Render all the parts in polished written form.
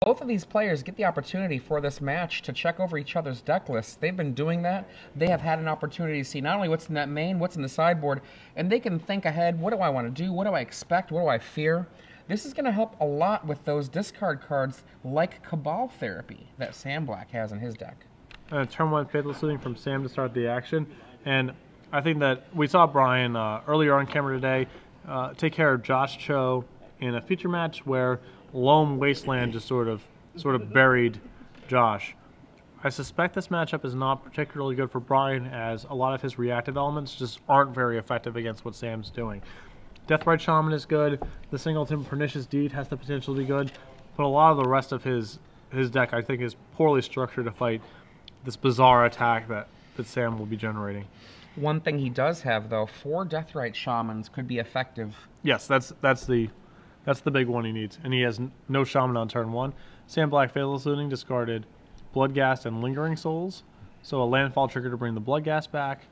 both of these players get the opportunity for this match to check over each other's deck lists. They've been doing that. They have had an opportunity to see not only what's in that main, what's in the sideboard, and they can think ahead. What do I want to do? What do I expect? What do I fear? This is going to help a lot with those discard cards like Cabal Therapy that Sam Black has in his deck. Turn 1 Faithless Looting from Sam to start the action. And I think that we saw Brian earlier on camera today take care of Josh Cho in a feature match where Loam Wasteland just sort of buried Josh. I suspect this matchup is not particularly good for Brian, as a lot of his reactive elements just aren't very effective against what Sam's doing. Deathrite Shaman is good. The Singleton Pernicious Deed has the potential to be good, but a lot of the rest of his deck, I think, is poorly structured to fight this bizarre attack that Sam will be generating. One thing he does have, though, 4 Deathrite Shamans could be effective. Yes, that's the big one he needs, and he has no Shaman on turn 1. Sam Black Faithless Looting discarded Bloodghast and Lingering Souls, so a landfall trigger to bring the Bloodghast back,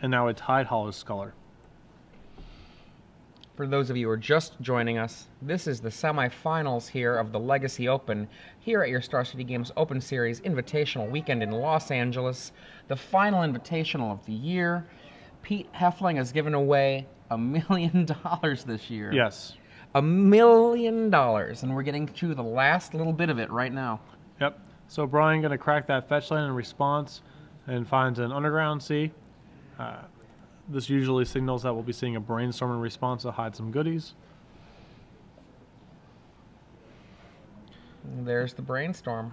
and now a Tidehollow Sculler. For those of you who are just joining us, this is the semifinals here of the Legacy Open here at your Star City Games Open Series Invitational Weekend in Los Angeles, the final invitational of the year. Pete Heffling has given away $1 million this year. Yes. $1 million, and we're getting to the last little bit of it right now. Yep. So Brian going to crack that fetch land in response and finds an Underground Sea. This usually signals that we'll be seeing a Brainstorm in response to hide some goodies. There's the Brainstorm.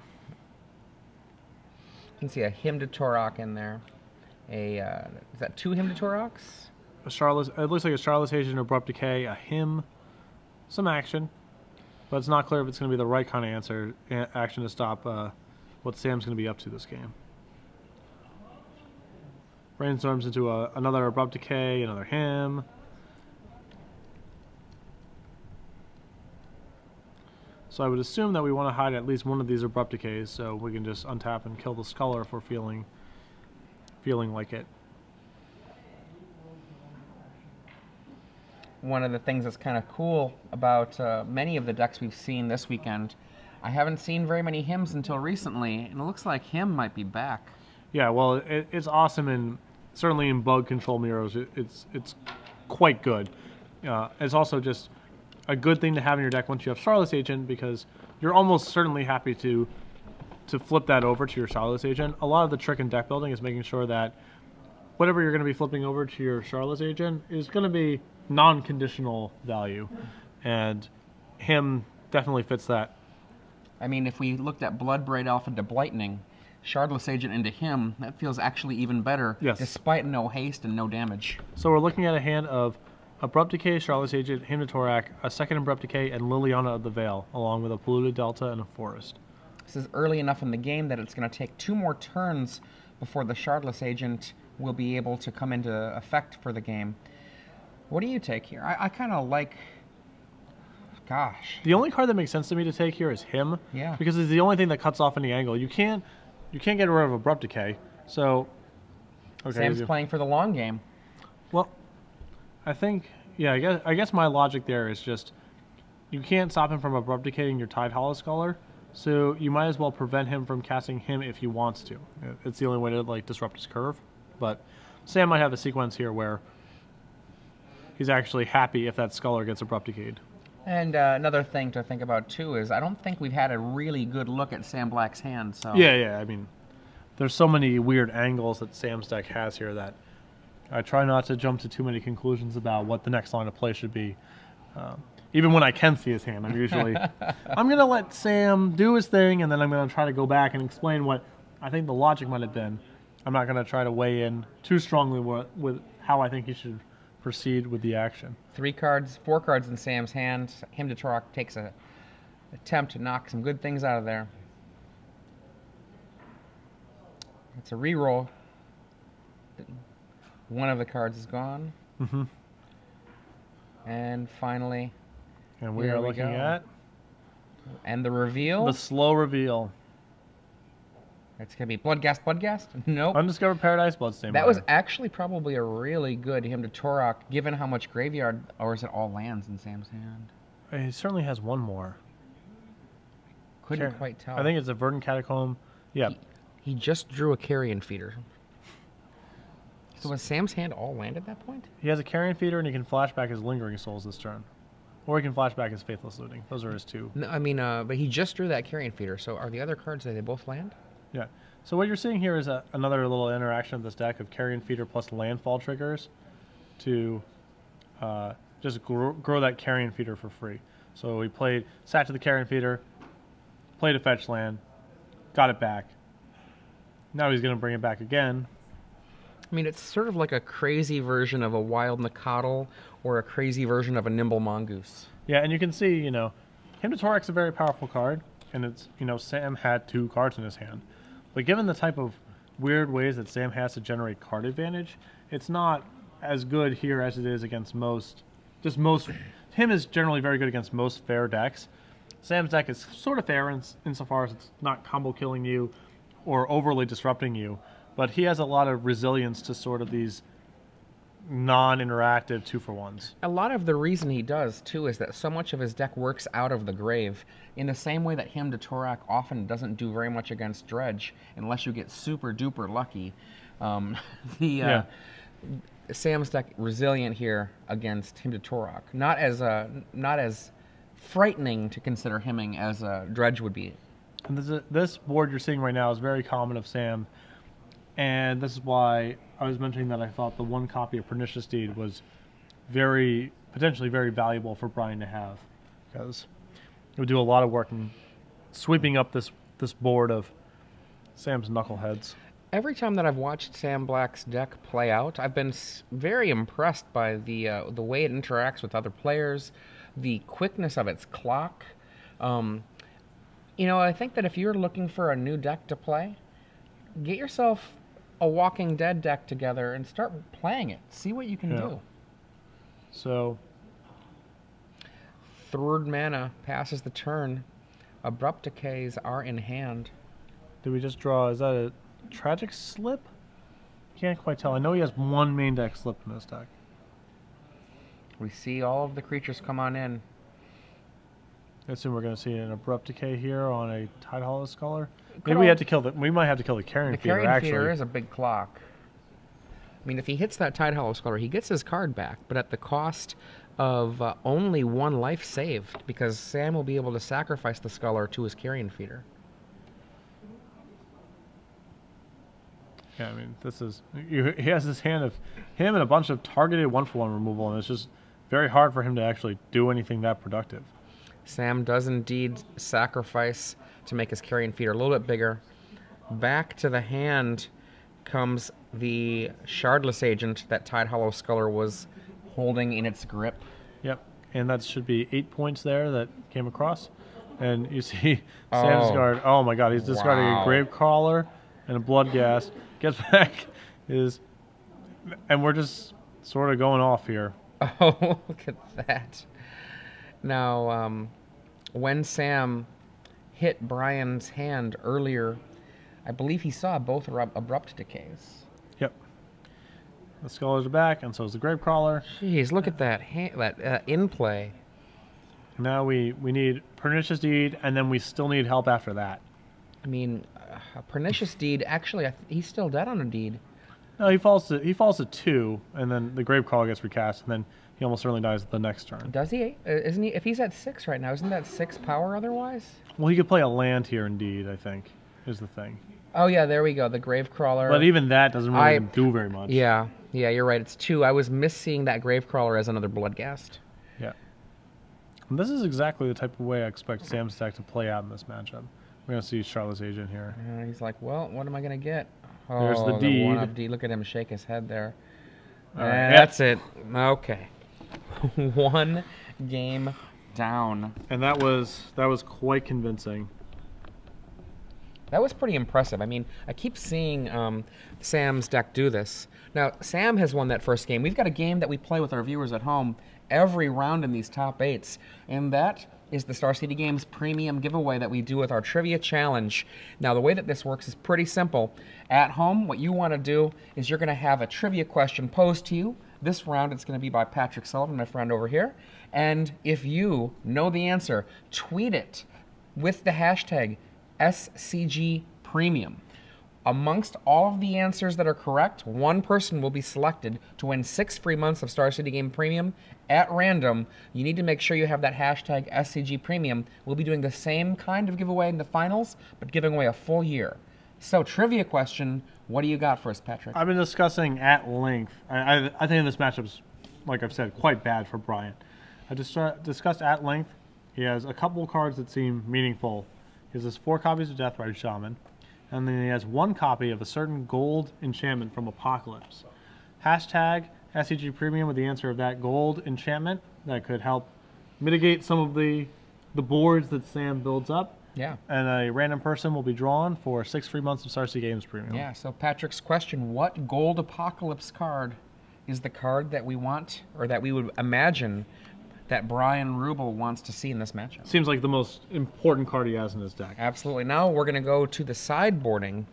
You can see a Hymn to Torok in there. Is that 2 Hymn to Toroks? It looks like a Charlotte's Agent, Abrupt Decay, a Hymn, some action, but it's not clear if it's going to be the right kind of action to stop what Sam's going to be up to this game. Brainstorms into another Abrupt Decay, another Hymn. So I would assume that we want to hide at least one of these Abrupt Decays, so we can just untap and kill the Sculler if we're feeling like it. One of the things that's kind of cool about many of the decks we've seen this weekend, I haven't seen very many Hymns until recently, and it looks like Hymn might be back. Yeah, well, it's awesome, and certainly in bug control mirrors, it's quite good. It's also just a good thing to have in your deck once you have Charlotte's Agent, because you're almost certainly happy to flip that over to your Charlotte's Agent. A lot of the trick in deck building is making sure that whatever you're going to be flipping over to your Charlotte's Agent is going to be non-conditional value, and Hymn definitely fits that. I mean, if we looked at Bloodbraid Elf into Blightning, Shardless Agent into Hymn, that feels actually even better, yes, despite no haste and no damage. So we're looking at a hand of Abrupt Decay, Charlotte's Agent, Hymn to Torak, a second Abrupt Decay, and Liliana of the Veil, along with a Polluted Delta and a Forest. This is early enough in the game that it's going to take 2 more turns before the Shardless Agent will be able to come into effect for the game. What do you take here? I kind of like... Gosh. The only card that makes sense to me to take here is Hymn. Yeah. Because it's the only thing that cuts off any angle. You can't get rid of Abrupt Decay. So, okay. Sam's playing for the long game. Well, I think, yeah, I guess my logic there is just you can't stop him from Abrupt Decaying your Tidehollow Sculler, so you might as well prevent him from casting Hymn if he wants to. It's the only way to like disrupt his curve. But Sam might have a sequence here where he's actually happy if that Sculler gets Abrupt Decayed. And another thing to think about, too, is I don't think we've had a really good look at Sam Black's hand. So Yeah, I mean, there's so many weird angles that Sam's deck has here that I try not to jump to too many conclusions about what the next line of play should be. Even when I can see his hand, I'm usually... I'm going to let Sam do his thing, and then I'm going to try to go back and explain what I think the logic might have been. I'm not going to try to weigh in too strongly with how I think he should proceed with the action. 4 cards in Sam's hand. Hymn to Torok takes an attempt to knock some good things out of there. It's a reroll. One of the cards is gone. Mm-hmm. And finally, and we are looking at... And the reveal? The slow reveal. It's going to be Bloodghast? Nope. Undiscovered Paradise, Bloodstained That Mire. was actually probably a really good Hymn to Torok, given how much graveyard, or is it all lands in Sam's hand? He certainly has one more. Couldn't quite tell. I think it's a Verdant Catacomb. Yeah. He just drew a carrion feeder. So was Sam's hand all land at that point? He has a Carrion Feeder, and he can flashback his Lingering Souls this turn. Or he can flashback his Faithless Looting. Those are his two. No, I mean, but he just drew that carrion feeder. So are the other cards, they both land? Yeah. So what you're seeing here is another little interaction of this deck of Carrion Feeder plus landfall triggers to just grow that Carrion Feeder for free. So we sat to the Carrion Feeder, played a fetch land, got it back. Now he's going to bring it back again. I mean, it's sort of like a crazy version of a Wild Nakatl or a crazy version of a Nimble Mongoose. Yeah, and you can see, Hymn to Torak's a very powerful card, and it's, Sam had 2 cards in his hand. But given the type of weird ways that Sam has to generate card advantage, it's not as good here as it is against most. Him is generally very good against most fair decks. Sam's deck is sort of fair insofar as it's not combo killing you or overly disrupting you, but he has a lot of resilience to sort of these non-interactive 2-for-1s. A lot of the reason he does, too, is that so much of his deck works out of the grave, in the same way that Hymn to Torak often doesn't do very much against Dredge, unless you get super-duper lucky. Sam's deck resilient here against Hymn to Torak. Not as frightening to consider hemming as Dredge would be. And this board you're seeing right now is very common of Sam, and this is why I was mentioning that I thought the 1 copy of Pernicious Deed was potentially very valuable for Brian to have, because it would do a lot of work in sweeping up this board of Sam's knuckleheads. Every time that I've watched Sam Black's deck play out, I've been very impressed by the way it interacts with other players, the quickness of its clock. I think that if you're looking for a new deck to play, get yourself a Walking Dead deck together and start playing it. See what you can do. So, third mana passes the turn. Abrupt Decays are in hand. Did we just draw? Is that a Tragic Slip? Can't quite tell. I know he has 1 main deck slip in this deck. We see all of the creatures come on in. I assume we're going to see an Abrupt Decay here on a Tide Hollow Scholar. Maybe we might have to kill the Carrion Feeder. The Carrion Feeder is a big clock. I mean, if he hits that Tide Hollow Scholar, he gets his card back, but at the cost of only 1 life saved, because Sam will be able to sacrifice the Scholar to his Carrion Feeder. Yeah, I mean, he has this hand of him and a bunch of targeted 1-for-1 removal, and it's just very hard for him to actually do anything that productive. Sam does indeed sacrifice to make his Carrion Feeder a little bit bigger. Back to the hand comes the Shardless Agent that Tide Hollow Scholar was holding in its grip. Yep, and that should be 8 points there that came across. And you see Sam discard. Oh my god, he's discarding a Gravecrawler and a Bloodghast. Gets back and we're just sort of going off here. Oh, look at that. Now, when Sam hit Brian's hand earlier, I believe he saw both Abrupt Decays. Yep. The Scholars are back, and so is the Gravecrawler. Jeez, look at that in play. Now we need Pernicious Deed, and then we still need help after that. I mean, a Pernicious Deed, actually, he's still dead on a deed. No, he falls to 2, and then the Gravecrawler gets recast, and then he almost certainly dies the next turn. Does he? Isn't he? If he's at 6 right now, isn't that 6 power otherwise? Well, he could play a land here, indeed, I think, is the thing. Oh, yeah, there we go, the Gravecrawler. But even that doesn't really do very much. Yeah, you're right, it's 2. I was misseeing that Gravecrawler as another Bloodghast. Yeah. And this is exactly the type of way I expect Sam's deck to play out in this matchup. We're going to see Charlotte's Agent here. He's like, well, what am I going to get? Oh, there's the deed. One-up deed. Look at him shake his head there. That's it. Okay. 1 game down. And that was quite convincing. That was pretty impressive. I mean, I keep seeing Sam's deck do this. Now, Sam has won that first game. We've got a game that we play with our viewers at home every round in these top 8s, and that is the Star City Games premium giveaway that we do with our trivia challenge. Now, the way that this works is pretty simple. At home, what you want to do is you're going to have a trivia question posed to you. This round, it's going to be by Patrick Sullivan, my friend over here. And if you know the answer, tweet it. with the hashtag SCG Premium. Amongst all of the answers that are correct, one person will be selected to win 6 free months of Star City Game Premium at random. You need to make sure you have that hashtag SCG Premium. We'll be doing the same kind of giveaway in the finals, but giving away a full year. So, trivia question, what do you got for us, Patrick? I've been discussing at length. I think this matchup's, like I've said, quite bad for Brian. I just discussed at length. He has a couple cards that seem meaningful. He has 4 copies of Deathrite Shaman, and then he has 1 copy of a certain gold enchantment from Apocalypse. Hashtag SCG Premium with the answer of that gold enchantment that could help mitigate some of the boards that Sam builds up. Yeah. And a random person will be drawn for 6 free months of Star City Games Premium. Yeah, so Patrick's question, what gold Apocalypse card is the card that we want, or that we would imagine that Brian Ruble wants to see in this matchup? Seems like the most important card he has in his deck. Absolutely. Now we're going to go to the sideboarding.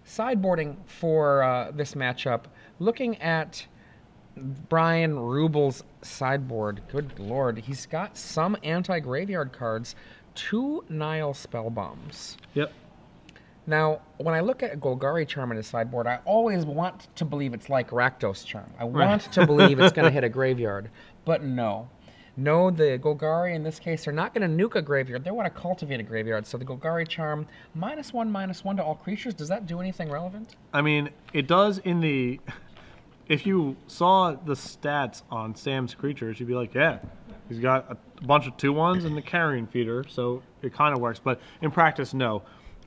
Sideboarding for this matchup, looking at Brian Ruble's sideboard, good lord, he's got some anti-graveyard cards, 2 Nile Spellbombs. Yep. Now, when I look at Golgari Charm in his sideboard, I always want to believe it's like Rakdos Charm. I want to believe it's going to hit a graveyard, but no. No, the Golgari in this case are not going to nuke a graveyard. They want to cultivate a graveyard. So the Golgari Charm, -1/-1 to all creatures. Does that do anything relevant? I mean, it does in the... If you saw the stats on Sam's creatures, you'd be like, yeah, he's got a bunch of 2/1s and the Carrion Feeder, so it kind of works. But in practice, no.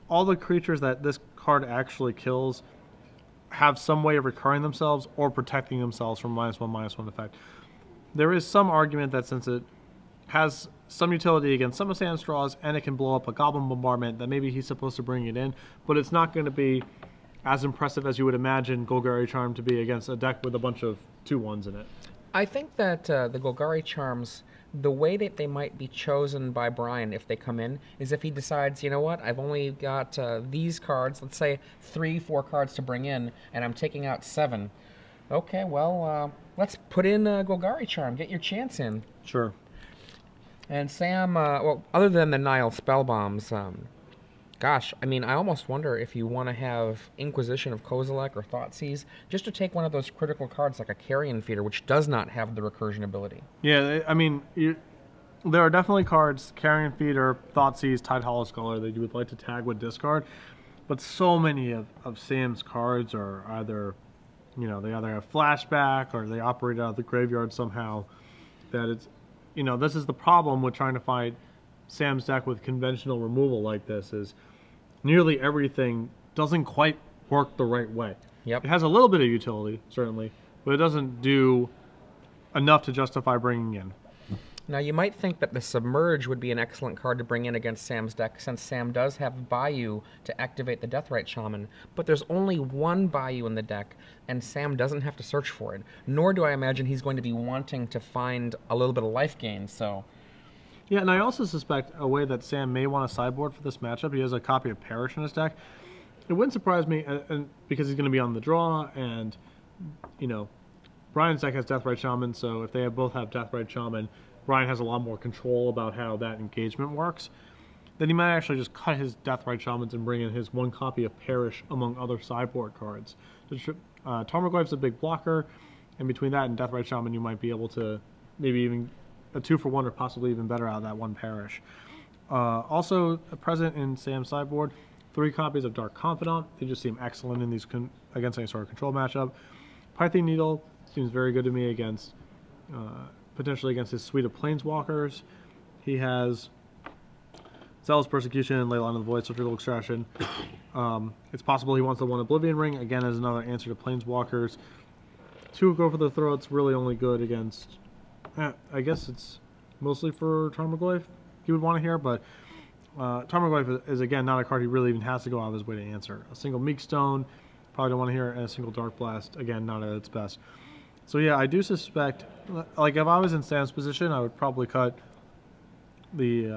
All the creatures that this card actually kills have some way of recurring themselves or protecting themselves from -1/-1 effect. There is some argument that since it has some utility against some of Sam's draws and it can blow up a Goblin Bombardment, that maybe he's supposed to bring it in, but it's not going to be as impressive as you would imagine Golgari Charm to be against a deck with a bunch of 2/1s in it. I think that the Golgari Charms, the way that they might be chosen by Brian if they come in, is if he decides, you know what, I've only got these cards, let's say 3-4 cards to bring in, and I'm taking out 7. Okay, well, let's put in Golgari Charm. Get your chance in. Sure. And Sam, well, other than the Nile Spellbombs, gosh, I mean, I almost wonder if you want to have Inquisition of Kozilek or Thoughtseize, just to take one of those critical cards like a Carrion Feeder, which does not have the recursion ability. Yeah, I mean, there are definitely cards, Carrion Feeder, Thoughtseize, Tide Hollow Scholar, that you would like to tag with discard, but so many of Sam's cards are either... You know, they either have flashback or they operate out of the graveyard somehow. That it's, you know, this is the problem with trying to find Sam's deck with conventional removal like this, is nearly everything doesn't quite work the right way. Yep. It has a little bit of utility, certainly, but it doesn't do enough to justify bringing in. Now, you might think that the Submerge would be an excellent card to bring in against Sam's deck, since Sam does have Bayou to activate the Deathrite Shaman, but there's only 1 Bayou in the deck, and Sam doesn't have to search for it, nor do I imagine he's going to be wanting to find a little bit of life gain, so... Yeah, and I also suspect a way that Sam may want to sideboard for this matchup, he has a copy of Perish in his deck. It wouldn't surprise me, and because he's going to be on the draw, and, you know, Brian's deck has Deathrite Shaman, so if they both have Deathrite Shaman, Brian has a lot more control about how that engagement works. Then he might actually just cut his Deathrite Shamans and bring in his 1 copy of Perish among other sideboard cards. Tarmogoyf's a big blocker, and between that and Deathrite Shaman, you might be able to maybe even a 2-for-1 or possibly even better out of that 1 Perish. Also present in Sam's sideboard, 3 copies of Dark Confidant. They just seem excellent in these against any sort of control matchup. Python Needle seems very good to me against... potentially against his suite of Planeswalkers. He has Zealous Persecution, Leyline of the Void, Surgical Extraction. It's possible he wants the 1 Oblivion Ring, again as another answer to Planeswalkers. 2 Go for the Throat's really only good against... I guess it's mostly for Tarmogoyf he would want to hear, but Tarmogoyf is, again, not a card he really even has to go out of his way to answer. A single Meekstone, probably don't want to hear, and a single Dark Blast, again, not at its best. So yeah, I do suspect, like if I was in Sam's position, I would probably cut the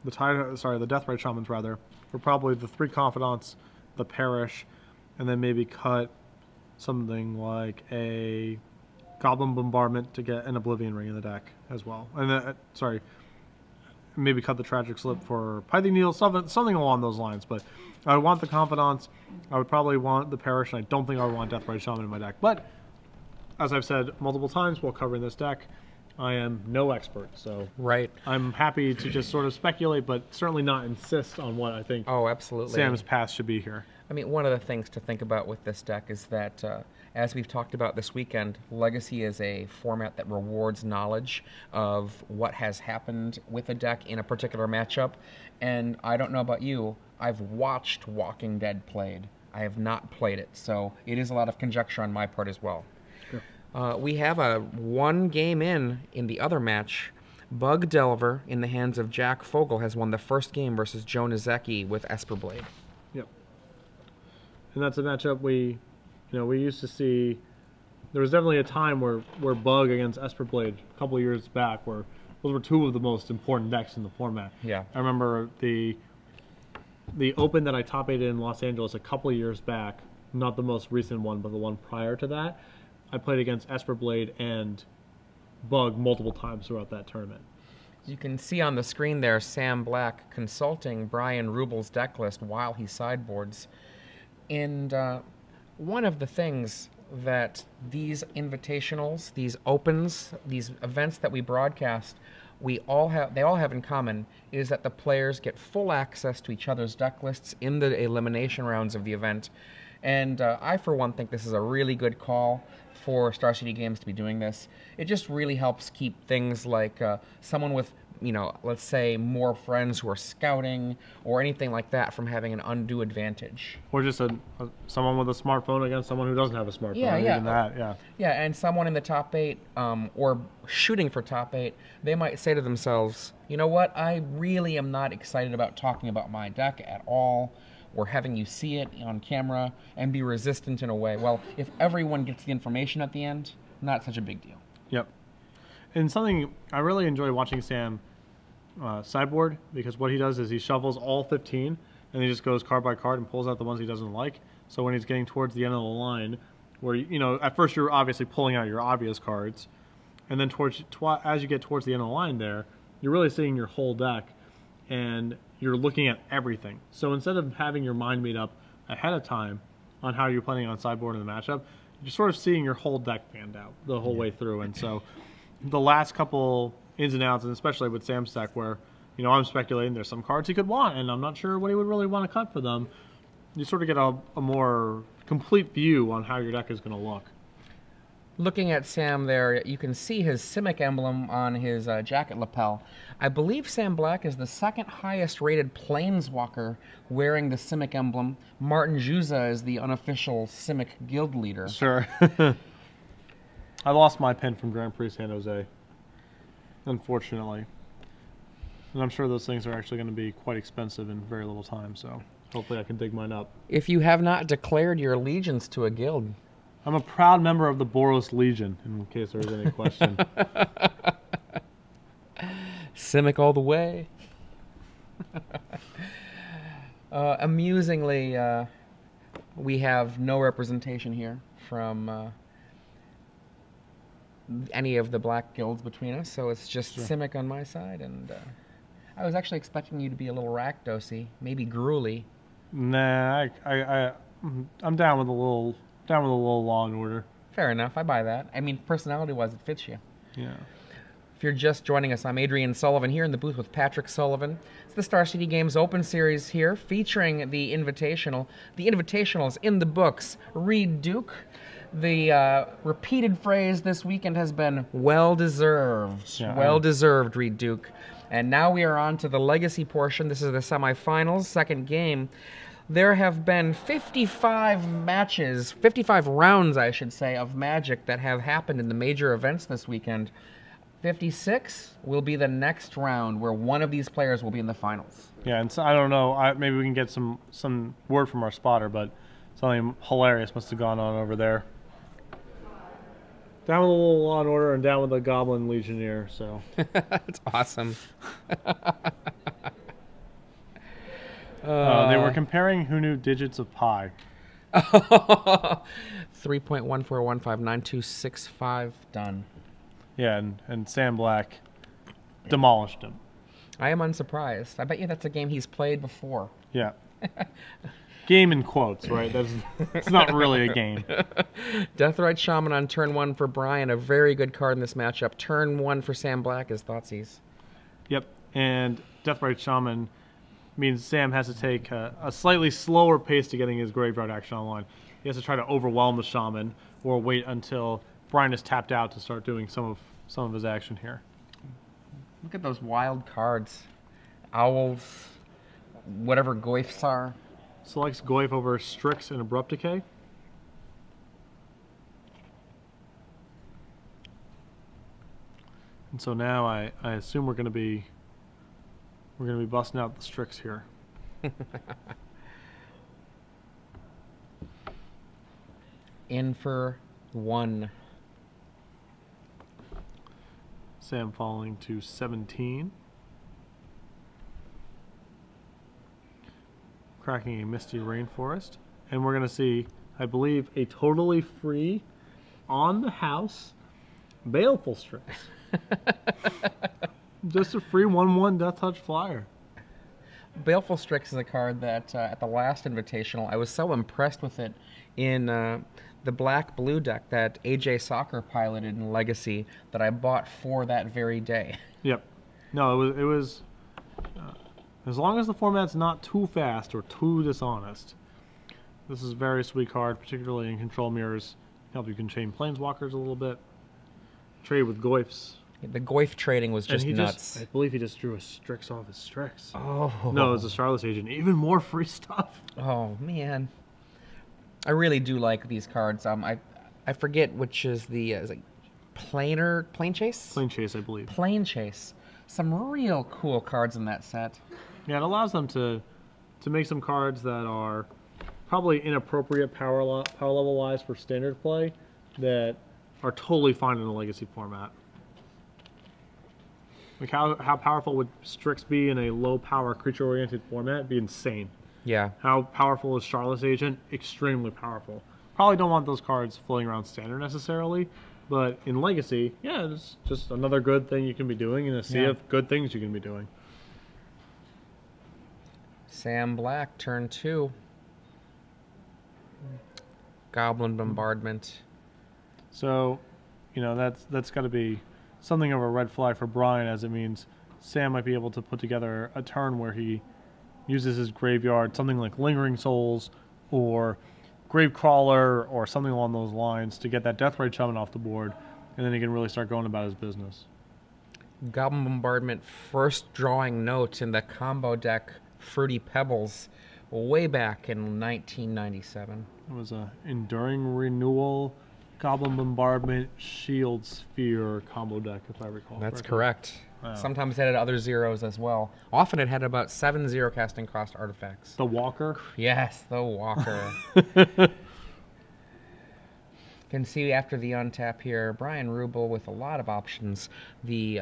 Deathrite Shamans rather, for probably the 3 Confidants, the Perish, and then maybe cut something like a Goblin Bombardment to get an Oblivion Ring in the deck as well. And maybe cut the tragic slip for Pything Needle, something along those lines. But I would want the Confidants. I would probably want the Perish, and I don't think I would want Deathrite Shaman in my deck. But as I've said multiple times while covering this deck, I am no expert, so right. I'm happy to just sort of speculate, but certainly not insist on what I think absolutely. Sam's path should be here. I mean, one of the things to think about with this deck is that, as we've talked about this weekend, Legacy is a format that rewards knowledge of what has happened with a deck in a particular matchup. And I don't know about you, I've watched Walking Dead played. I have not played it, so it is a lot of conjecture on my part as well. We have a one game in the other match. Bug Delver, in the hands of Jack Fogel, has won the first game versus Joe Nozeki with Esper Blade. Yep. And that's a matchup we used to see. There was definitely a time where Bug against Esper Blade a couple of years back, where those were two of the most important decks in the format. Yeah. I remember the Open that I top 8'd in Los Angeles a couple of years back, not the most recent one, but the one prior to that. I played against Esper Blade and Bug multiple times throughout that tournament. You can see on the screen there Sam Black consulting Brian Ruble's deck list while he sideboards. And one of the things that these invitationals, these opens, these events that we broadcast, they all have in common is that the players get full access to each other's deck lists in the elimination rounds of the event. And I, for one, think this is a really good call for Star City Games to be doing this. It just really helps keep things like someone with, let's say more friends who are scouting or anything like that from having an undue advantage. Or just someone with a smartphone against someone who doesn't have a smartphone. Yeah, and someone in the top 8 or shooting for top 8, they might say to themselves, you know what, I really am not excited about talking about my deck at all, or having you see it on camera and be resistant in a way. Well, if everyone gets the information at the end, not such a big deal. Yep. And something I really enjoy watching Sam sideboard, because what he does is he shuffles all 15 and he just goes card by card and pulls out the ones he doesn't like. So when he's getting towards the end of the line, where at first you're obviously pulling out your obvious cards, and then as you get towards the end of the line there, you're really seeing your whole deck and you're looking at everything. So instead of having your mind made up ahead of time on how you're planning on sideboarding the matchup, you're sort of seeing your whole deck panned out the whole way through. And so the last couple ins and outs, and especially with Sam's deck where, I'm speculating there's some cards he could want and I'm not sure what he would really want to cut for them, you sort of get a more complete view on how your deck is going to look. Looking at Sam there, you can see his Simic emblem on his jacket lapel. I believe Sam Black is the second highest rated Planeswalker wearing the Simic emblem. Martin Juza is the unofficial Simic guild leader. Sure. I lost my pin from Grand Prix San Jose, unfortunately. And I'm sure those things are actually going to be quite expensive in very little time, so hopefully I can dig mine up. If you have not declared your allegiance to a guild, I'm a proud member of the Boros Legion, in case there is any question. Simic all the way. Amusingly, we have no representation here from any of the black guilds between us, so it's just Simic on my side, and I was actually expecting you to be a little Rakdosy, maybe Gruely. Nah, I'm down with a little Law and Order. Fair enough, I buy that. I mean, personality-wise, it fits you. Yeah. If you're just joining us, I'm Adrian Sullivan here in the booth with Patrick Sullivan. It's the Star City Games Open Series here, featuring the Invitational. The Invitational is in the books. Reed Duke. The repeated phrase this weekend has been well-deserved. Yeah, well-deserved, Reed Duke. And now we are on to the Legacy portion. This is the semifinals, second game. There have been 55 matches, 55 rounds, I should say, of Magic that have happened in the major events this weekend. 56 will be the next round where one of these players will be in the finals. Yeah, and so I don't know. Maybe we can get some word from our spotter, but something hilarious must have gone on over there. Down with a little Law and Order and down with a Goblin Legionnaire. So that's awesome. They were comparing who knew digits of pi. 3.14159265 done. Yeah, and Sam Black demolished him. I am unsurprised. I bet you that's a game he's played before. Yeah. Game in quotes, right? It's not really a game. Deathrite Shaman on turn 1 for Brian. A very good card in this matchup. Turn 1 for Sam Black is Thoughtseize. Yep. And Deathrite Shaman means Sam has to take a slightly slower pace to getting his graveyard action online. He has to try to overwhelm the Shaman or wait until Brian is tapped out to start doing some of his action here. Look at those wild cards. Owls, whatever Goyfs are. Selects Goyf over Strix and Abrupt Decay. And so now I assume we're gonna be busting out the Strix here. In for 1. Sam falling to 17. Cracking a Misty Rainforest. And we're going to see, I believe, a totally free, on the house, Baleful Strix. Just a free 1/1 Death Touch flyer. Baleful Strix is a card that at the last Invitational, I was so impressed with it in the black-blue deck that AJ Soccer piloted in Legacy that I bought for that very day. Yep. No, it was as long as the format's not too fast or too dishonest. This is a very sweet card, particularly in control mirrors. Help you can chain planeswalkers a little bit. Trade with Goyfs. The Goyf trading was just nuts. I believe he just drew a Strix off his Strix. Oh. No, it was a Charlotte's Agent. Even more free stuff. Oh, man. I really do like these cards. I forget which is the is it Plane Chase? Plane Chase, I believe. Plane Chase. Some real cool cards in that set. Yeah, it allows them to make some cards that are probably inappropriate power level wise for standard play that are totally fine in a Legacy format. Like how powerful would Strix be in a low power creature oriented format? It'd be insane. Yeah. How powerful is Charlotte's Agent? Extremely powerful. Probably don't want those cards floating around standard necessarily, but in Legacy, yeah, it's just another good thing you can be doing in a sea of good things you can be doing. Sam Black, turn 2. Goblin Bombardment. So, you know, that's got to be something of a red flag for Brian, as it means Sam might be able to put together a turn where he uses his graveyard, something like Lingering Souls or Gravecrawler or something along those lines to get that Deathrite Shaman off the board, and then he can really start going about his business. Goblin Bombardment, first drawing note in the combo deck Fruity Pebbles way back in 1997. It was a Enduring Renewal, Goblin Bombardment, Shield Sphere combo deck, if I recall. That's correct. Wow. Sometimes it had other zeros as well. Often it had about 7 zero casting cost artifacts. The Walker? Yes, the Walker. Can see after the untap here, Brian Ruble with a lot of options. The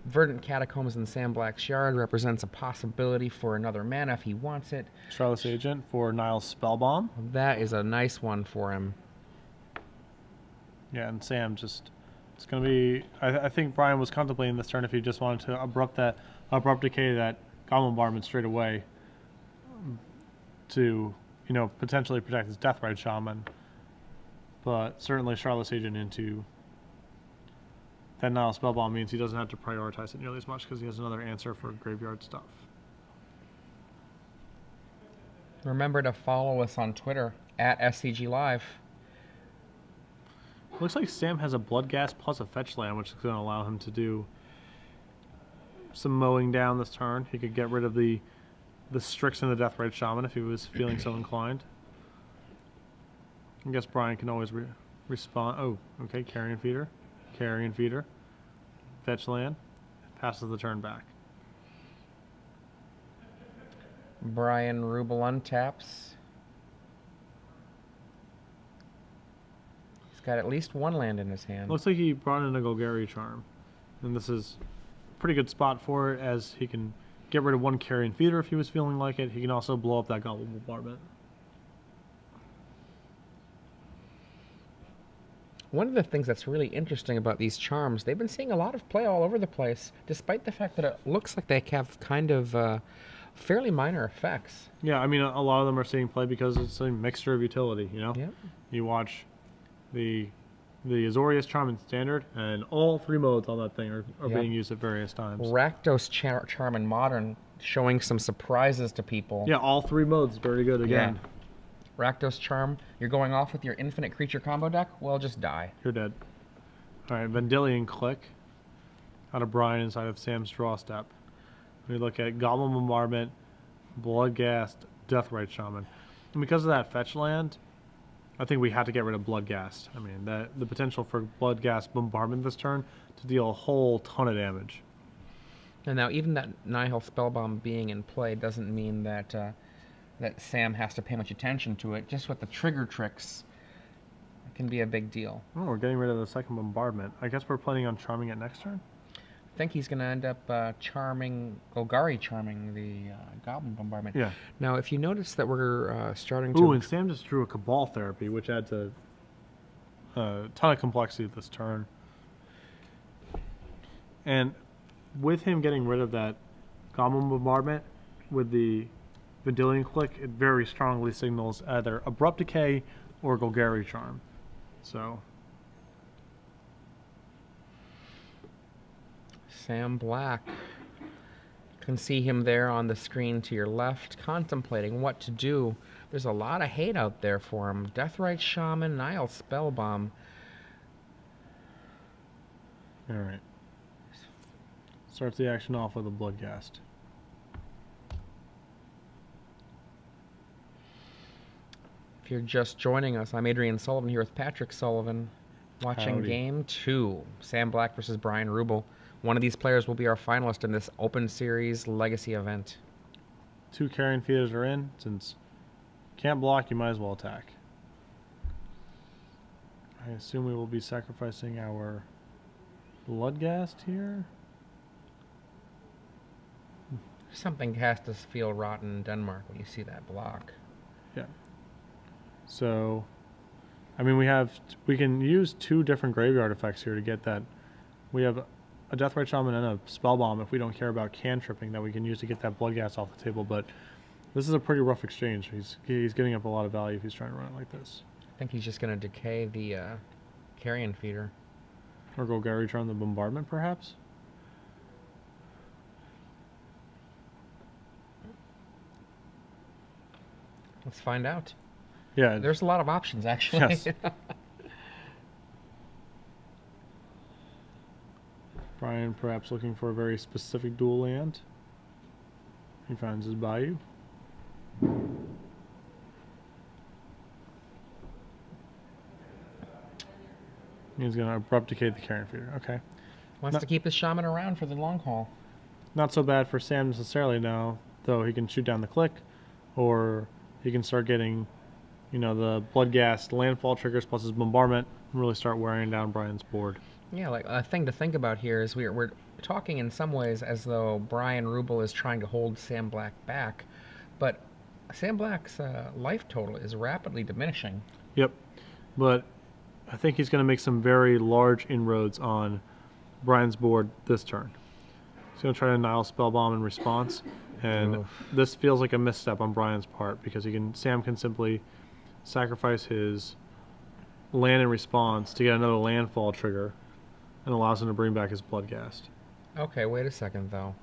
Verdant Catacombs in Sam Black's yard represents a possibility for another mana if he wants it. Charlotte's Agent for Nile's Spellbomb. That is a nice one for him. Yeah, and Sam just, it's going to be, I think Brian was contemplating this turn if he just wanted to abrupt decay that Goblin Bombardment straight away to, you know, potentially protect his Deathrite Shaman. But certainly Charlotte's Agent into that Nile Spellbomb means he doesn't have to prioritize it nearly as much because he has another answer for graveyard stuff. Remember to follow us on Twitter at SCG Live. Looks like Sam has a Bloodghast plus a fetch land, which is going to allow him to do some mowing down this turn. He could get rid of the Strix and the Deathrite Shaman if he was feeling so inclined. I guess Brian can always respond. Oh, okay, Carrion Feeder. Carrion Feeder. Fetch land. Passes the turn back. Brian Ruble untaps. He's got at least one land in his hand. Looks like he brought in a Golgari Charm. And this is a pretty good spot for it, as he can get rid of one Carrion Feeder if he was feeling like it. He can also blow up that Goblin Bombardment. One of the things that's really interesting about these charms, they've been seeing a lot of play all over the place, despite the fact that it looks like they have kind of fairly minor effects. Yeah, I mean, a lot of them are seeing play because it's a mixture of utility, you know? Yep. You watch the Azorius charm in standard, and all 3 modes on that thing are Yep. being used at various times. Rakdos charm in modern, showing some surprises to people. Yeah, all 3 modes very good again. Yeah. Rakdos charm, you're going off with your infinite creature combo deck? Well, just die. You're dead. All right, Vendilion Click out of Brian inside of Sam's draw step. We look at Goblin Bombardment, Bloodghast, Deathrite Shaman. And because of that fetch land, I think we had to get rid of Bloodghast. I mean, the potential for Bloodghast Bombardment this turn to deal a whole ton of damage. And now, even that Nihil Spellbomb being in play doesn't mean that that Sam has to pay much attention to it. Just with the trigger tricks, it can be a big deal. Oh, we're getting rid of the second Bombardment. I guess we're planning on charming it next turn? I think he's going to end up charming the Goblin Bombardment. Yeah. Now, if you notice that we're starting to... Ooh, and Sam just drew a Cabal Therapy, which adds a ton of complexity this turn. And with him getting rid of that Goblin Bombardment with the Vendilion Click, it very strongly signals either Abrupt Decay or Golgari Charm. So... Sam Black. Can see him there on the screen to your left, contemplating what to do. There's a lot of hate out there for him. Deathrite Shaman, Nihil Spellbomb. Alright. Starts the action off with a Bloodghast. If you're just joining us, I'm Adrian Sullivan here with Patrick Sullivan, watching Howdy. Game 2. Sam Black versus Brian Ruble. One of these players will be our finalist in this Open Series Legacy event. 2 Carrion Feeders are in. Since you can't block, you might as well attack. I assume we will be sacrificing our Bloodghast here. Something has to feel rotten in Denmark when you see that block. Yeah. So, I mean, we can use 2 different graveyard effects here to get that. We have a Deathrite Shaman and a Spellbomb if we don't care about cantripping that we can use to get that Bloodghast off the table, but this is a pretty rough exchange. He's giving up a lot of value if he's trying to run it like this. I think he's just going to decay the Carrion Feeder. Or Golgari Charm the Bombardment, perhaps? Let's find out. Yeah. There's a lot of options, actually. Yes. Brian perhaps looking for a very specific dual land. He finds his Bayou. He's going to Abrupt Decay the Carrion Feeder. Okay. Wants to keep his Shaman around for the long haul. Not so bad for Sam necessarily now, though he can shoot down the click, or he can start getting, you know, the Bloodghast landfall triggers plus his Bombardment and really start wearing down Brian's board. Yeah, like a thing to think about here is we're talking in some ways as though Brian Ruble is trying to hold Sam Black back, but Sam Black's life total is rapidly diminishing. Yep, but I think he's going to make some very large inroads on Brian's board this turn. He's going to try to Nihil Spellbomb in response, and this feels like a misstep on Brian's part because Sam can simply sacrifice his land in response to get another landfall trigger and allows him to bring back his Bloodghast. Okay, wait a second though.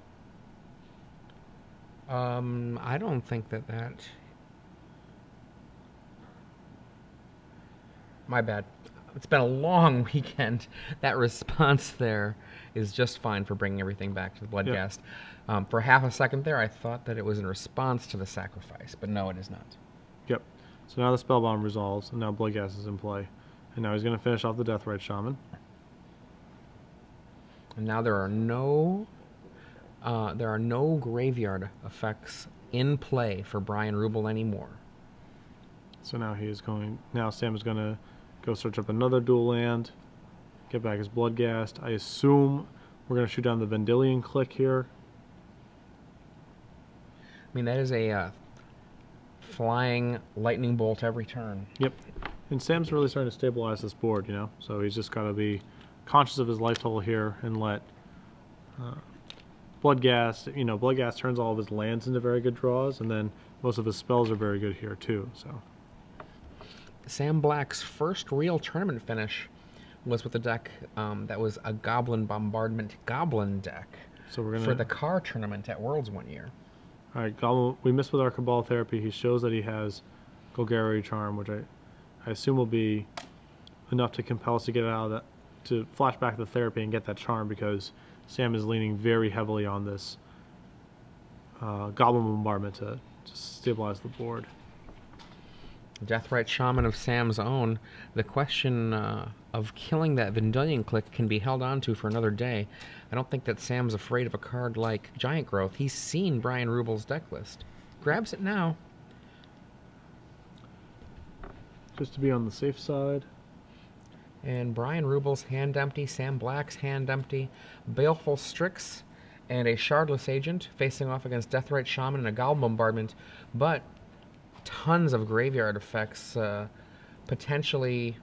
I don't think that. My bad. It's been a long weekend. That response there is just fine for bringing everything back to the Bloodghast. Yep. For half a second there, I thought that it was in response to the sacrifice, but no, it is not. Yep. So now the Spellbomb resolves, and now Bloodghast is in play. And now he's going to finish off the Deathrite Shaman. And now there are no graveyard effects in play for Brian Ruble anymore. So now Sam is going to go search up another dual land, get back his Bloodghast. I assume we're going to shoot down the Vendilion Click here. I mean, that is a flying lightning bolt every turn. Yep. And Sam's really starting to stabilize this board, you know? So he's just got to be conscious of his life total here and let Bloodghast, you know, Bloodghast turns all of his lands into very good draws, and then most of his spells are very good here too, so. Sam Black's first real tournament finish was with a deck that was a Goblin Bombardment Goblin deck So we're gonna, for the car tournament at Worlds one year. All right, Goblin, we missed with our Cabal Therapy. He shows that he has Golgari Charm, which I assume will be enough to compel us to get out of that, to flash back the therapy and get that charm, because Sam is leaning very heavily on this Goblin Bombardment to stabilize the board. Deathrite Shaman of Sam's own. The question of killing that Vendilion Click can be held on to for another day. I don't think that Sam's afraid of a card like Giant Growth. He's seen Brian Ruble's deck list. Grabs it now. Just to be on the safe side. And Brian Ruble's hand empty, Sam Black's hand empty, Baleful Strix, and a Shardless Agent facing off against Deathrite Shaman and a Goblin Bombardment, but tons of graveyard effects potentially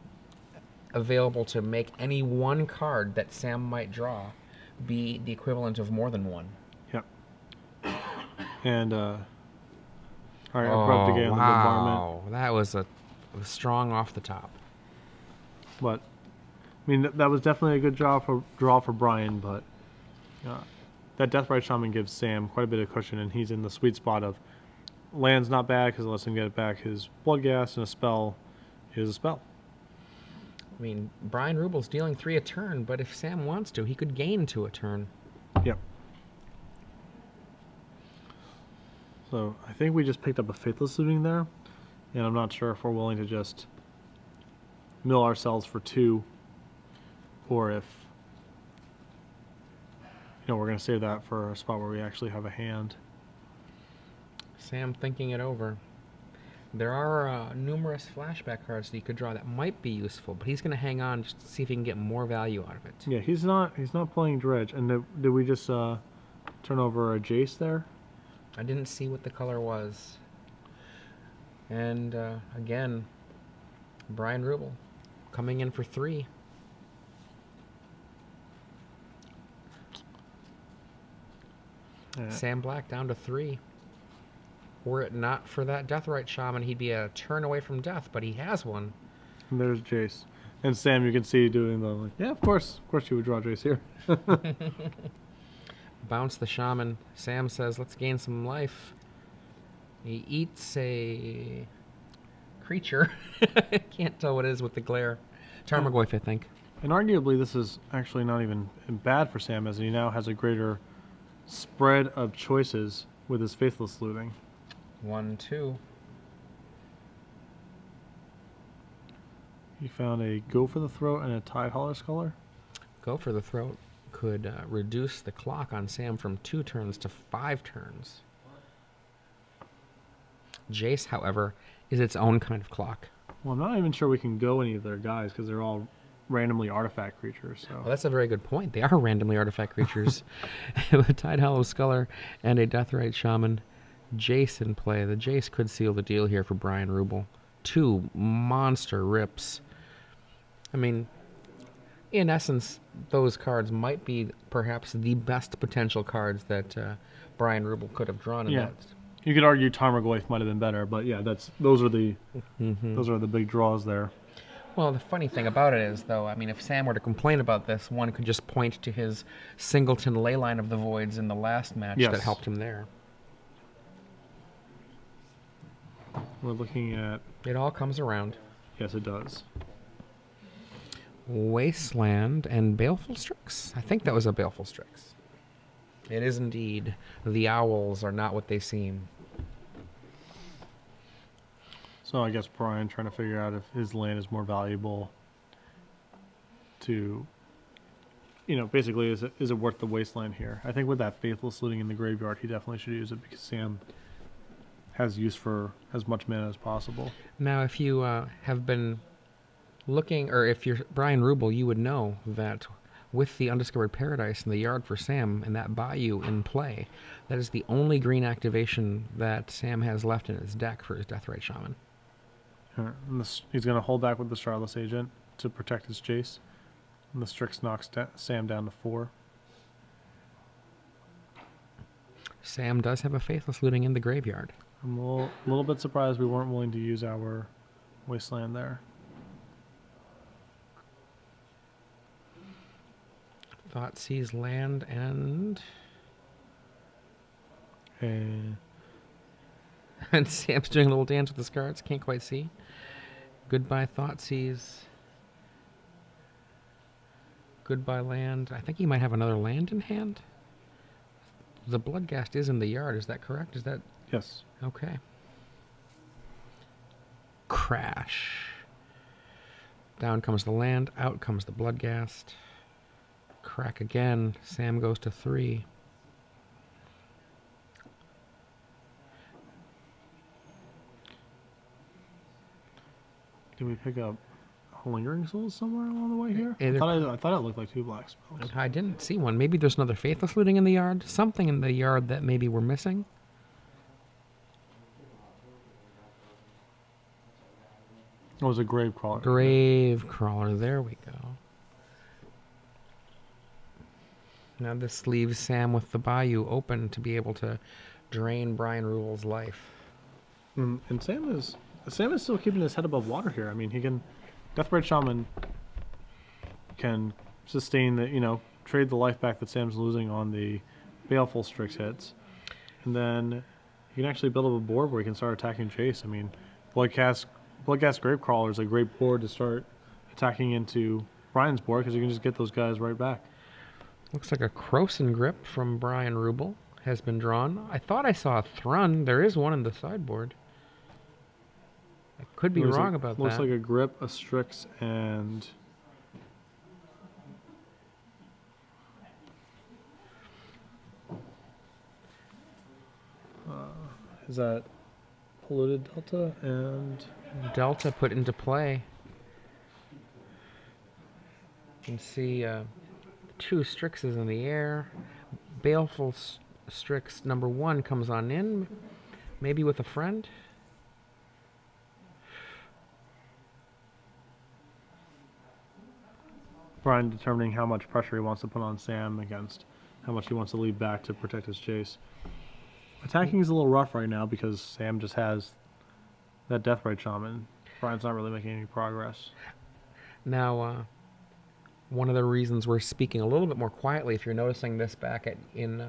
available to make any one card that Sam might draw be the equivalent of more than one. Yep. And, all right, Abrupt again, the Bombardment. That was a strong off the top. But I mean, that was definitely a good draw for Brian, but that Deathrite Shaman gives Sam quite a bit of cushion, and he's in the sweet spot of land's not bad because it lets him get it back. His Bloodghast and a spell is a spell. I mean, Brian Ruble's dealing 3 a turn, but if Sam wants to, he could gain 2 a turn. Yep. So I think we just picked up a Faithless Looting there, and I'm not sure if we're willing to just mill ourselves for 2, or if, you know, we're going to save that for a spot where we actually have a hand. Sam thinking it over. There are numerous flashback cards that he could draw that might be useful, but he's going to hang on just to see if he can get more value out of it. Yeah, he's not playing Dredge. And did we just turn over a Jace there? I didn't see what the color was. And again, Brian Ruble coming in for 3. Sam Black down to 3. Were it not for that Deathrite Shaman, he'd be a turn away from death, but he has one. And there's Jace. And Sam, you can see doing the, like, yeah, of course you would draw Jace here. Bounce the Shaman. Sam says, let's gain some life. He eats a creature. I can't tell what it is with the glare. Tarmogoyf, I think. And arguably, this is actually not even bad for Sam, as he now has a greater spread of choices with his Faithless Looting. 1, 2. He found a Go for the Throat and a Tide Hauler Sculler. Go for the Throat could reduce the clock on Sam from 2 turns to 5 turns. Jace, however, is its own kind of clock. Well, I'm not even sure we can go any of their guys because they're all randomly artifact creatures. So. Well, that's a very good point. They are randomly artifact creatures. With a Tide Hollow Sculler and a Deathrite Shaman, Jace in play. The Jace could seal the deal here for Brian Ruble. 2 monster rips. I mean, in essence, those cards might be perhaps the best potential cards that Brian Ruble could have drawn in that. You could argue Tarmogoyf might have been better, but yeah, those are the big draws there. Well, the funny thing about it is, though, I mean, if Sam were to complain about this, one could just point to his Singleton Leyline of the Voids in the last match that helped him there. We're looking at... It all comes around. Yes, it does. Wasteland and Baleful Strix. I think that was a Baleful Strix. It is indeed. The owls are not what they seem. So I guess Brian trying to figure out if his land is more valuable to, you know, basically is it worth the Wasteland here? I think with that Faithless Looting in the graveyard, he definitely should use it because Sam has use for as much mana as possible. Now, if you have been looking, or if you're Brian Ruble, you would know that with the Undiscovered Paradise in the yard for Sam and that Bayou in play, that is the only green activation that Sam has left in his deck for his Deathrite Shaman. And he's going to hold back with the Starless Agent to protect his chase. And the Strix knocks Sam down to 4. Sam does have a Faithless looting in the graveyard. I'm a little bit surprised we weren't willing to use our Wasteland there. Thoughtseize land and... And Sam's doing a little dance with his cards. Can't quite see. Goodbye Thoughtseize. Goodbye land. I think he might have another land in hand. The Bloodghast is in the yard. Is that correct? Is that... Yes. Okay. Crash. Down comes the land. Out comes the Bloodghast. Crack again. Sam goes to 3. Did we pick up Lingering Souls somewhere along the way here? Either I thought it looked like 2 black spells. I didn't see one. Maybe there's another Faithless looting in the yard. Something in the yard that maybe we're missing. It was a Grave Crawler. Grave Crawler. There we go. Now this leaves Sam with the Bayou open to be able to drain Brian Ruble's life. And Sam is still keeping his head above water here. I mean, he can... Deathbright Shaman can sustain the, trade the life back that Sam's losing on the Baleful Strix hits. And then he can actually build up a board where he can start attacking Chase. I mean, Bloodghast Gravecrawler is a great board to start attacking into Brian's board because you can just get those guys right back. Looks like a Croson Grip from Brian Ruble has been drawn. I thought I saw a Thrun. There is one in the sideboard. I could be wrong about that. Looks like a Grip, a Strix, and... is that Polluted Delta and... Delta put into play. You can see 2 Strixes in the air. Baleful Strix number 1 comes on in, maybe with a friend. Brian determining how much pressure he wants to put on Sam against how much he wants to lead back to protect his chase. Attacking is a little rough right now because Sam just has that Deathbright Shaman. Brian's not really making any progress. Now, one of the reasons we're speaking a little bit more quietly, if you're noticing this back in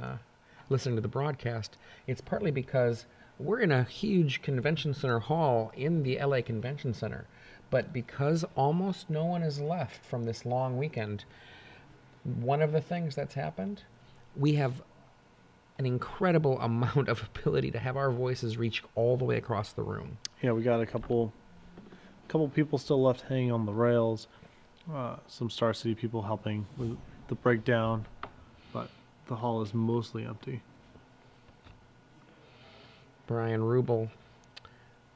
listening to the broadcast, it's partly because we're in a huge convention center hall in the LA Convention Center. But because almost no one is left from this long weekend, one of the things that's happened, we have an incredible amount of ability to have our voices reach all the way across the room. Yeah, we got a couple people still left hanging on the rails. Some Star City people helping with the breakdown, but the hall is mostly empty. Brian Ruble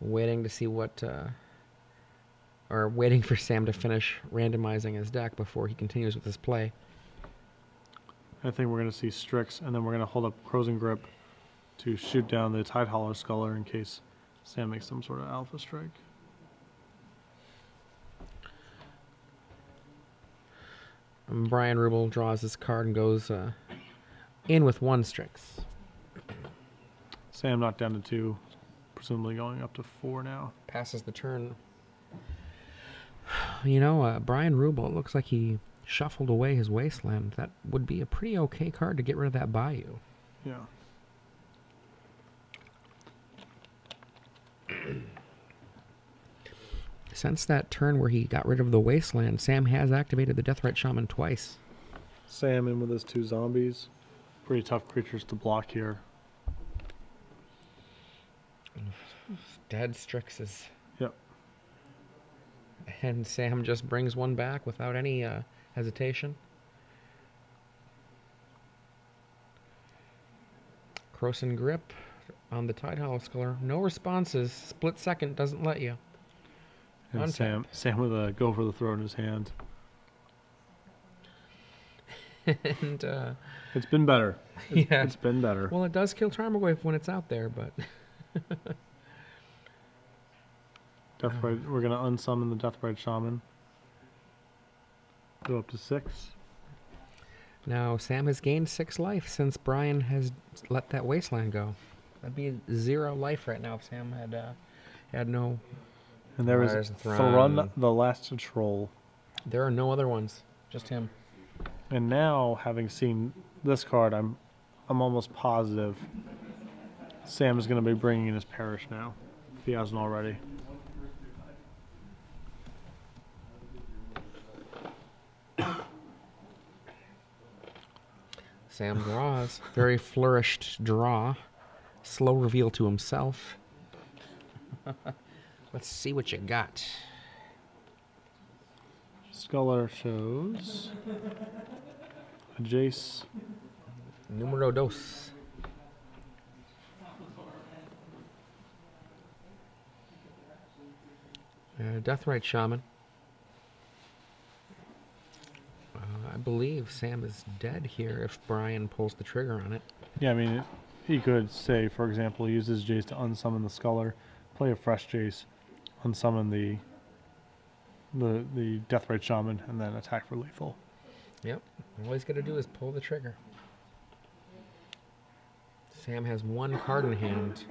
waiting to see what... or waiting for Sam to finish randomizing his deck before he continues with his play. I think we're going to see Strix, and then we're going to hold up Croson Grip to shoot down the Tidehollow Sculler in case Sam makes some sort of alpha strike. And Brian Ruble draws his card and goes in with 1 Strix. Sam knocked down to 2, presumably going up to 4 now. Passes the turn. Brian Ruble, it looks like he shuffled away his Wasteland. That would be a pretty okay card to get rid of that Bayou. Yeah. Since that turn where he got rid of the Wasteland, Sam has activated the Deathbright Shaman twice. Sam in with his 2 zombies. Pretty tough creatures to block here. Dead Strixes. Yep. And Sam just brings 1 back without any hesitation. Croson Grip on the Tidehollow Sculler. No responses. Split second doesn't let you. And Sam with a go for the throw in his hand. And it's been better. Yeah. It's been better. Well, it does kill Tarmogoyf when it's out there, but... We're gonna unsummon the Death Ride Shaman. Go up to 6. Now, Sam has gained 6 life since Brian has let that Wasteland go. That'd be 0 life right now if Sam had no... And there is Thrun, the last troll. There are no other ones, just him. And now, having seen this card, I'm almost positive Sam is going to be bringing in his Parish now, if he hasn't already. Sam draws. Very flourished draw. Slow reveal to himself. Let's see what you got. Scholar shows a Jace. Numero dos. Deathrite Shaman. I believe Sam is dead here if Brian pulls the trigger on it. Yeah, I mean, he could say, for example, use his Jace to unsummon the Scholar, play a fresh Jace, unsummon the Deathrite Shaman, and then attack for lethal. Yep. All he's got to do is pull the trigger. Sam has 1 card in hand.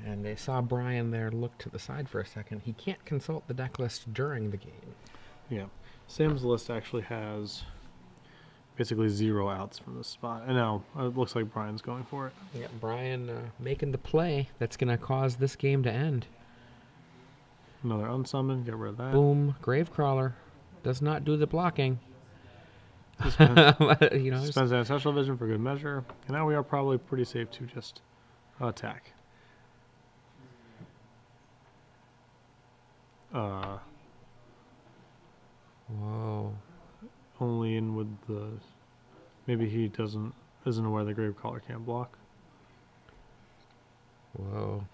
And they saw Brian there look to the side for a second. He can't consult the deck list during the game. Yeah. Sam's list actually has basically 0 outs from this spot. And now it looks like Brian's going for it. Yeah, Brian making the play that's going to cause this game to end. Another unsummon, get rid of that. Boom, Gravecrawler. Does not do the blocking. Suspends Ancestral Vision for good measure. And now we are probably pretty safe to just attack. Whoa. Only in with the... Maybe he isn't aware the Gravecaller can't block. Whoa.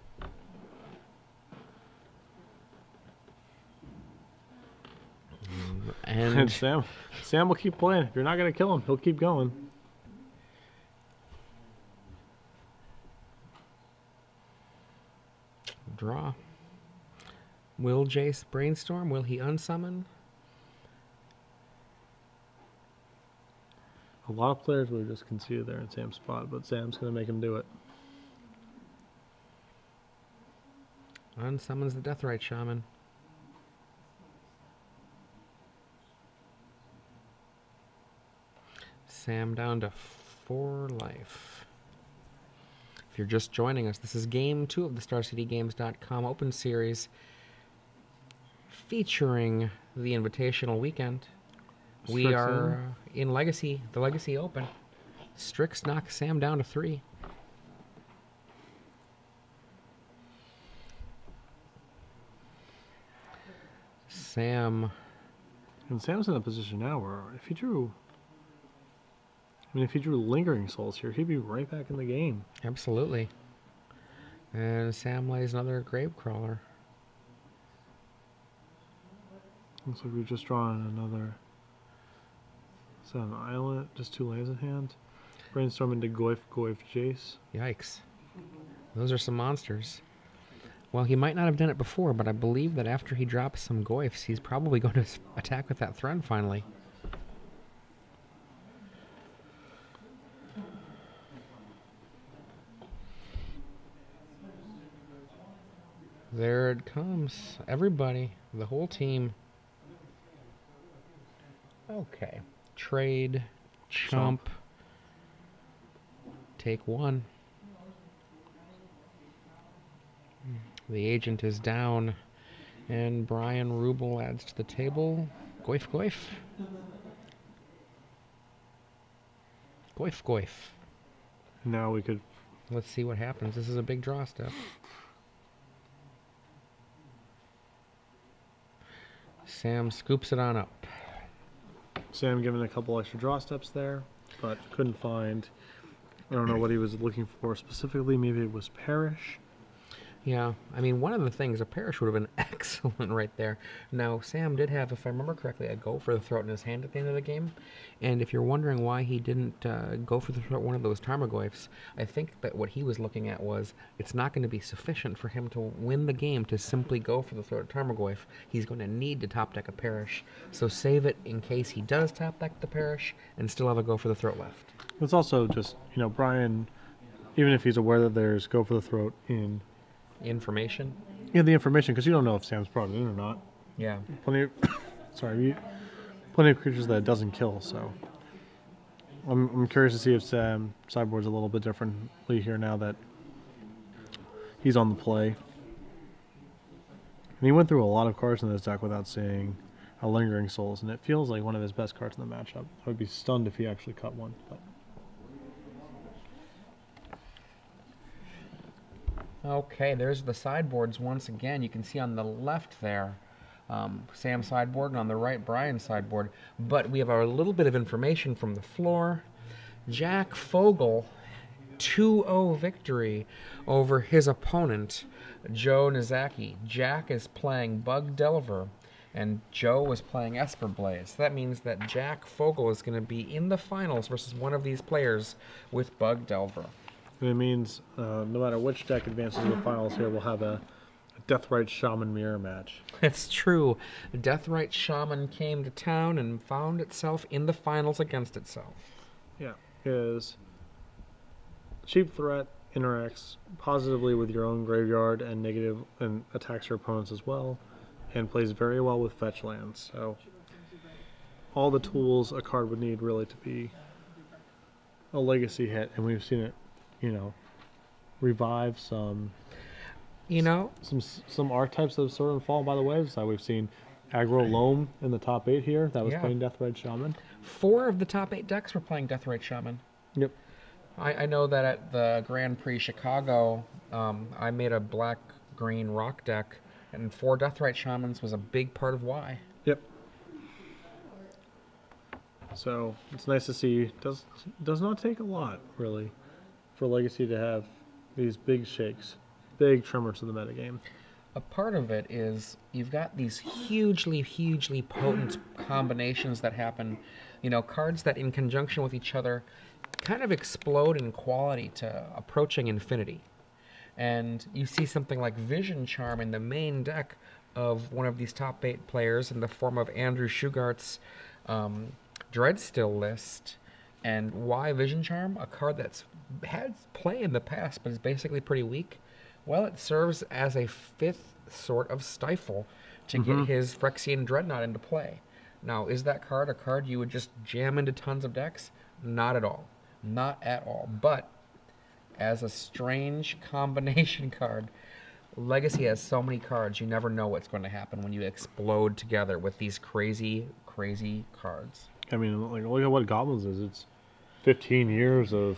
And Sam will keep playing. If you're not going to kill him, he'll keep going. Draw. Will Jace brainstorm? Will he unsummon? A lot of players would have just conceded there in Sam's spot, but Sam's going to make him do it. Unsummons the Deathrite Shaman. Sam down to 4 life. If you're just joining us, this is Game 2 of the StarCityGames.com Open Series featuring the Invitational Weekend. We are in Legacy, the Legacy Open. Strix knocks Sam down to 3. Sam. And Sam's in a position now where if he drew Lingering Souls here, he'd be right back in the game. Absolutely. And Sam lays another Gravecrawler. Looks like we've just drawn another... Is that an island? Just 2 lands in hand? Brainstorm into Goyf Jace. Yikes. Those are some monsters. Well, he might not have done it before, but I believe that after he drops some Goyfs, he's probably going to attack with that Thrun finally. There it comes. Everybody, the whole team. Okay. Trade, chump. Take 1. The agent is down, and Brian Ruble adds to the table. Goyf, Goyf. Goyf, Goyf. Now we could... Let's see what happens. This is a big draw step. Sam scoops it on up. Sam given a couple extra draw steps there, but couldn't find... I don't know what he was looking for specifically. Maybe it was Parish. Yeah, I mean, one of the things, a parachute would have been excellent right there. Now, Sam did have, if I remember correctly, a go for the throat in his hand at the end of the game. And if you're wondering why he didn't go for the throat one of those Tarmogoyfs, I think that what he was looking at was it's not going to be sufficient for him to win the game to simply go for the throat Tarmogoyf. He's going to need to top deck a Parish. So save it in case he does top deck the Parish and still have a go for the throat left. It's also just, Brian, even if he's aware that there's go for the throat in Information? the information, because you don't know if Sam's brought it in or not. Yeah. Plenty of, plenty of creatures that it doesn't kill, so I'm curious to see if Sam sideboards a little bit differently here now that he's on the play. And he went through a lot of cards in this deck without seeing a Lingering Souls, and it feels like one of his best cards in the matchup. I would be stunned if he actually cut one. But. Okay, there's the sideboards once again. You can see on the left there, Sam's sideboard, and on the right, Brian's sideboard. But we have a little bit of information from the floor. Jack Fogel, 2-0 victory over his opponent, Joe Nizaki. Jack is playing Bug Delver, and Joe is playing Esper Blaze. That means that Jack Fogel is going to be in the finals versus one of these players with Bug Delver. And it means no matter which deck advances to the finals here, we'll have a Deathrite Shaman mirror match. It's true. Deathrite Shaman came to town and found itself in the finals against itself. Yeah, is cheap threat, interacts positively with your own graveyard and negative and attacks your opponents as well, and plays very well with fetch lands. So all the tools a card would need really to be a legacy hit, and we've seen it, revive some some archetypes that have sort of fallen by the wayside. We've seen aggro Loam in the top 8 here that was playing Deathrite Shaman. 4 of the top 8 decks were playing Deathrite Shaman. Yep. I know that at the Grand Prix Chicago, I made a black-green rock deck, and 4 Deathrite Shamans was a big part of why. Yep. So it's nice to see. Does not take a lot, really, for Legacy to have these big shakes, big tremors to the metagame. A part of it is you've got these hugely, hugely potent combinations that happen. Cards that in conjunction with each other kind of explode in quality to approaching infinity. And you see something like Vision Charm in the main deck of one of these top 8 players in the form of Andrew Shugart's Dreadstill list. And why Vision Charm? A card that's had play in the past but is basically pretty weak. Well, it serves as a 5th sort of stifle to get his Phyrexian Dreadnought into play. Now, is that card a card you would just jam into tons of decks? Not at all. Not at all. But as a strange combination card, Legacy has so many cards, you never know what's going to happen when you explode together with these crazy, crazy cards. I mean, look at what Goblins is. It's 15 years of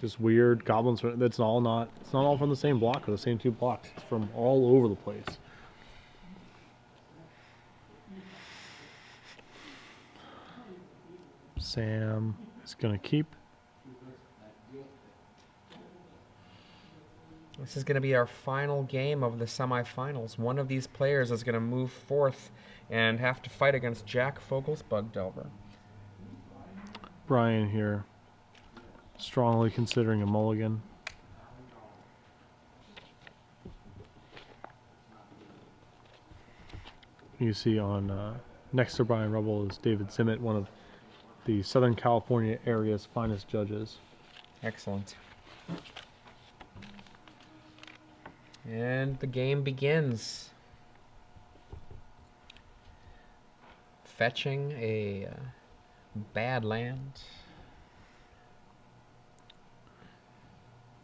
just weird Goblins. It's not all from the same block or the same 2 blocks. It's from all over the place. Sam is going to keep. This is going to be our final game of the semifinals. One of these players is going to move forth and have to fight against Jack Fogel's Bug Delver. Brian here, strongly considering a mulligan. You see on next to Brian Ruble is David Zimmett, one of the Southern California area's finest judges. Excellent. And the game begins. Fetching a bad land.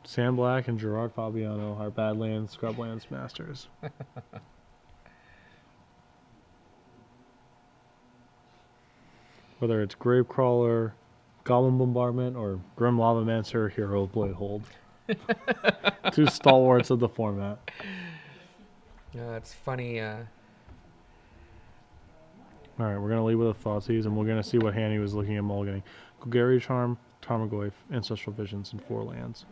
Sam Black and Gerard Fabiano are Badlands, Scrublands masters. Whether it's Gravecrawler, Goblin Bombardment, or Grim Lavamancer, Hero Blade Hold. 2 stalwarts of the format. It's funny. Alright, we're going to leave with the Thoughtseize, and we're going to see what hand he was looking at mulliganing. Golgari Charm, Tarmogoyf, Ancestral Visions, and 4 lands.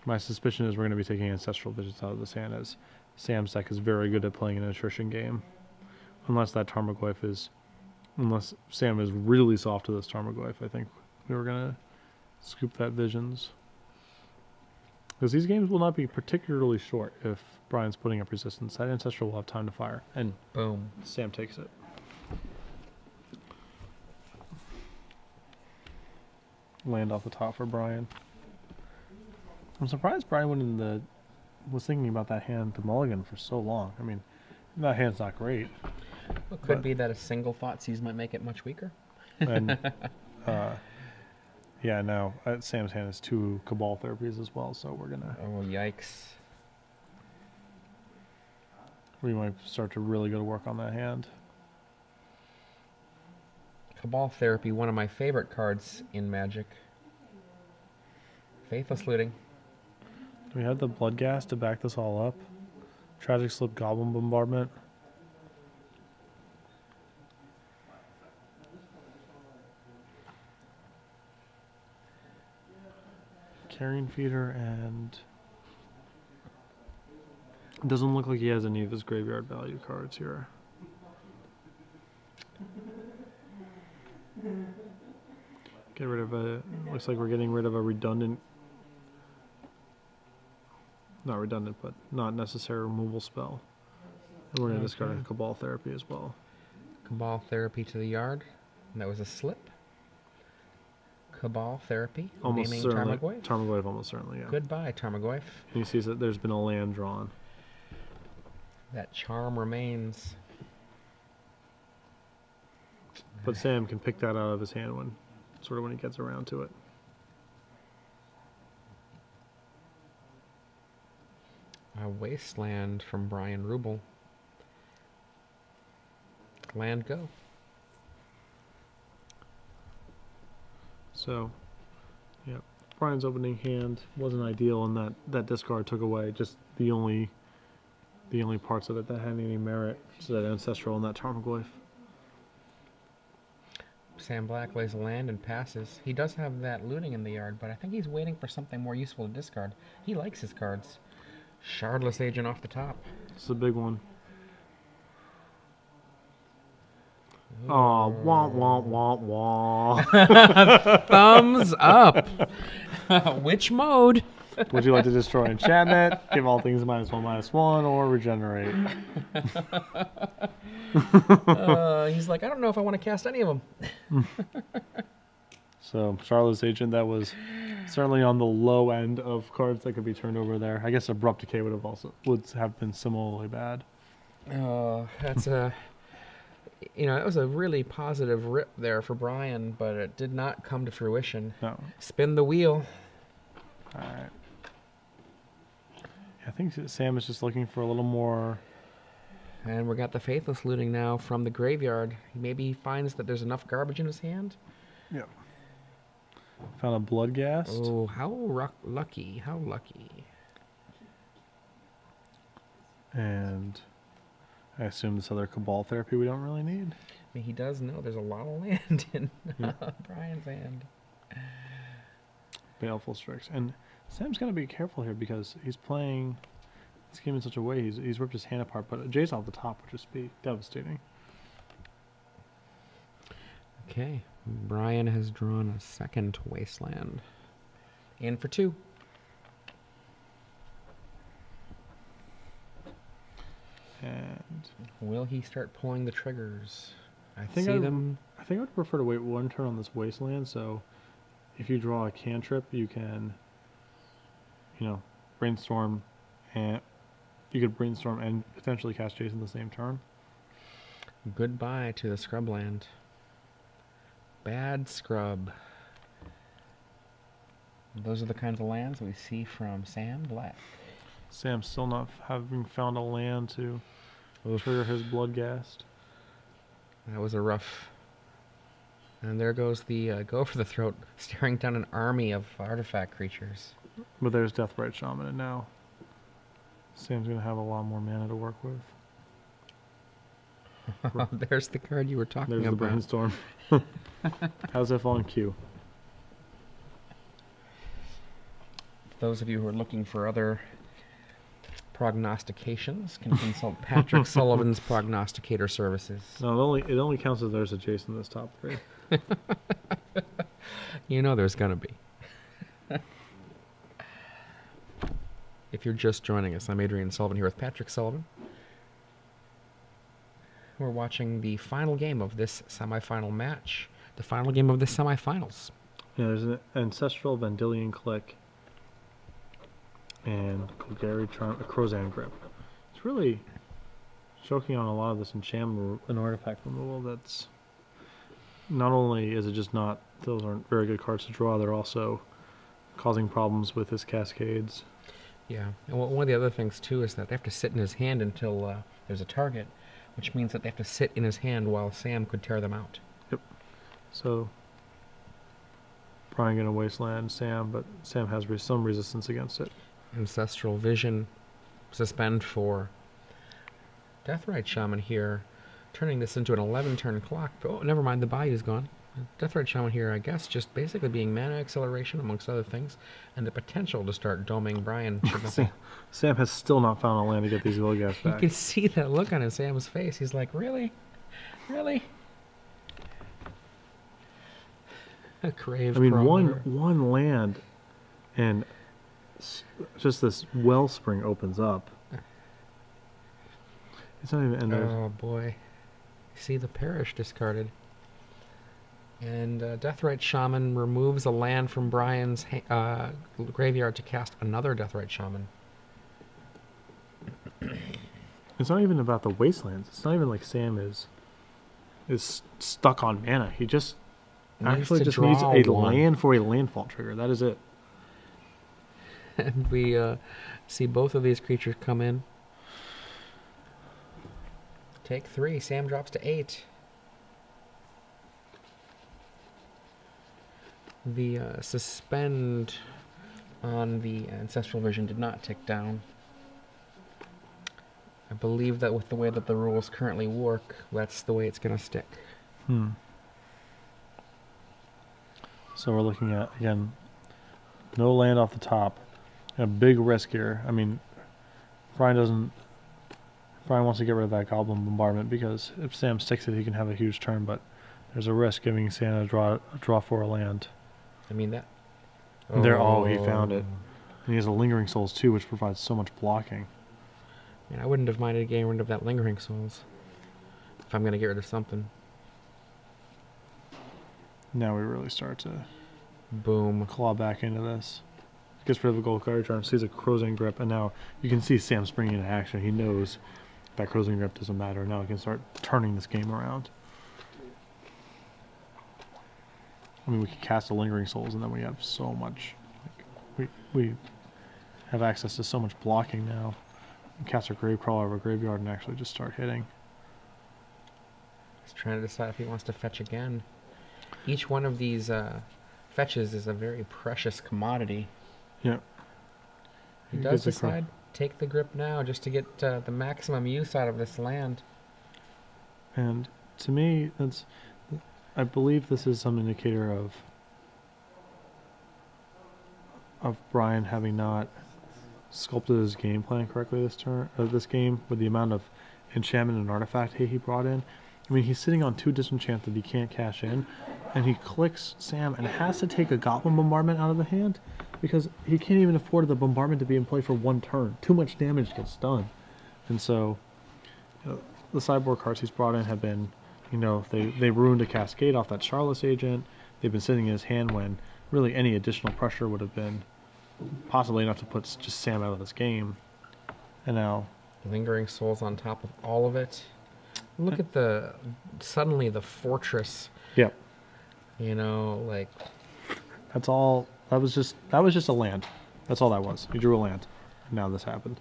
My suspicion is we're going to be taking Ancestral Visions out of this hand, as Sam's deck is very good at playing an attrition game. Unless Sam is really soft to this Tarmogoyf, I think we were going to scoop that Visions. Because these games will not be particularly short if Brian's putting up resistance. That Ancestral will have time to fire. And boom. Sam takes it. Land off the top for Brian. I'm surprised Brian was thinking about that hand to mulligan for so long. I mean, that hand's not great. It could be that a single Thoughtseize might make it much weaker. And yeah, no, Sam's hand is 2 Cabal therapies as well, so we're gonna. Oh yikes! We might start to really go to work on that hand. Cabal Therapy, one of my favorite cards in Magic. Faithless Looting. Do we have the Bloodghast to back this all up? Tragic Slip, Goblin Bombardment. Carrion Feeder, and it doesn't look like he has any of his graveyard value cards here. Get rid of looks like we're getting rid of a redundant, not redundant, but not necessary removal spell. And we're going to discard a Cabal Therapy as well. Cabal Therapy to the yard. And that was a slip. Cabal Therapy. Almost naming certainly. Tarmogoyf. Tarmogoyf, almost certainly, yeah. Goodbye, Tarmogoyf. And he sees that there's been a land drawn. That charm remains. But Sam can pick that out of his hand when he gets around to it. A Wasteland from Brian Ruble. Land go. So, yeah, Brian's opening hand wasn't ideal, and that discard took away just the only parts of it that had any merit. So that Ancestral and that Tarmogoyf. Sam Black lays a land and passes. He does have that looting in the yard, but I think he's waiting for something more useful to discard. He likes his cards. Shardless Agent off the top. It's a big one. Oh, wah, wah, wah, wah. Thumbs up. Which mode? Would you like to destroy enchantment, give all things -1/-1, or regenerate? He's like, I don't know if I want to cast any of them. So, Shardless Agent, that was certainly on the low end of cards that could be turned over there. I guess Abrupt Decay would have been similarly bad. Oh, that's a... You know, it was a really positive rip there for Brian, but it did not come to fruition. No. Spin the wheel. All right. I think Sam is just looking for a little more. And we got the Faithless Looting now from the graveyard. Maybe he finds that there's enough garbage in his hand. Yeah. Found a Bloodghast. Oh, how lucky. How lucky. And I assume this other Cabal Therapy we don't really need. I mean, he does know there's a lot of land in Brian's hand. Baleful Strix. And Sam's got to be careful here because he's playing this game in such a way. He's ripped his hand apart, but Jay's off the top would just be devastating. Okay. Brian has drawn a second Wasteland. In for 2. And will he start pulling the triggers? I think I would prefer to wait 1 turn on this Wasteland, so if you draw a cantrip, you can, brainstorm, and you could brainstorm and potentially cast Jason the same turn. Goodbye to the Scrubland. Bad Scrub. Those are the kinds of lands we see from Sam Black. Sam still not having found a land to trigger his Bloodghast. That was a rough. And there goes the Go for the Throat, staring down an army of artifact creatures. But there's Deathbright Shaman, and now Sam's going to have a lot more mana to work with. There's the card you were talking about. There's the Brainstorm. How's that fall in queue? Those of you who are looking for other prognostications can consult Patrick Sullivan's prognosticator services. No, it only counts if there's a Jason in this top 3. You know there's gonna be. If you're just joining us, I'm Adrian Sullivan here with Patrick Sullivan. We're watching the final game of this semifinal match. The final game of the semifinals. Yeah, there's an Ancestral Vendilion Click and Golgari Crozan Grip. It's really choking on a lot of this enchantment and artifact removal. That's not only is it just not, those aren't very good cards to draw, they're also causing problems with his cascades. Yeah, and one of the other things too is that they have to sit in his hand until there's a target, which means that they have to sit in his hand while Sam could tear them out. Yep. So Brian gonna wasteland Sam, but Sam has some resistance against it. Ancestral Vision, suspend for Deathrite Shaman here, turning this into an 11-turn clock. Oh, never mind, the Bayou's gone. Deathrite Shaman here, I guess, just basically being mana acceleration amongst other things, and the potential to start doming Brian. Sam has still not found a land to get these Wilgas back. You can see that look on Sam's face. He's like, really? Really? A Crave Crawler. one land, and just this wellspring opens up. It's not even. Oh boy! See the Parish discarded, and Deathrite Shaman removes a land from Brian's graveyard to cast another Deathrite Shaman. It's not even about the wastelands. It's not even like Sam is stuck on mana. He just actually just needs a land for a landfall trigger. That is it. And we see both of these creatures come in. Take 3. Sam drops to 8. The suspend on the Ancestral Vision did not tick down. I believe that with the way that the rules currently work, that's the way it's going to stick. So we're looking at, again, no land off the top. A big risk here. I mean, Brian wants to get rid of that Goblin Bombardment because if Sam sticks it, he can have a huge turn, but there's a risk giving Sam a draw for a land. I mean that. Oh, he found it. And he has a Lingering Souls too, which provides so much blocking. I mean, I wouldn't have minded getting rid of that Lingering Souls if I'm going to get rid of something. Now we really start to boom claw back into this. Gets rid of the Golgari Charm, sees a Crozan Grip, and now you can see Sam springing into action. He knows that Crozan Grip doesn't matter. Now he can start turning this game around. I mean, we can cast a Lingering Souls, and then we have so much. Like, we have access to so much blocking now. We can cast our Gravecrawler over Graveyard and actually just start hitting. He's trying to decide if he wants to fetch again. Each one of these fetches is a very precious commodity. Yeah. He does decide, take the grip now just to get the maximum use out of this land. And to me, I believe this is some indicator of Brian having not sculpted his game plan correctly this game with the amount of enchantment and artifact he brought in. I mean, he's sitting on 2 disenchant that he can't cash in, and he clicks Sam and has to take a Goblin Bombardment out of the hand because he can't even afford the bombardment to be in play for 1 turn. Too much damage gets done. And so the sideboard cards he's brought in have been, they ruined a Cascade off that Charlotte's Agent. They've been sitting in his hand when really any additional pressure would have been possibly enough to put just Sam out of this game. And now Lingering Souls on top of all of it. Look at suddenly the fortress. Yep. Like that's all. That was just a land. That's all that was. He drew a land. Now this happened.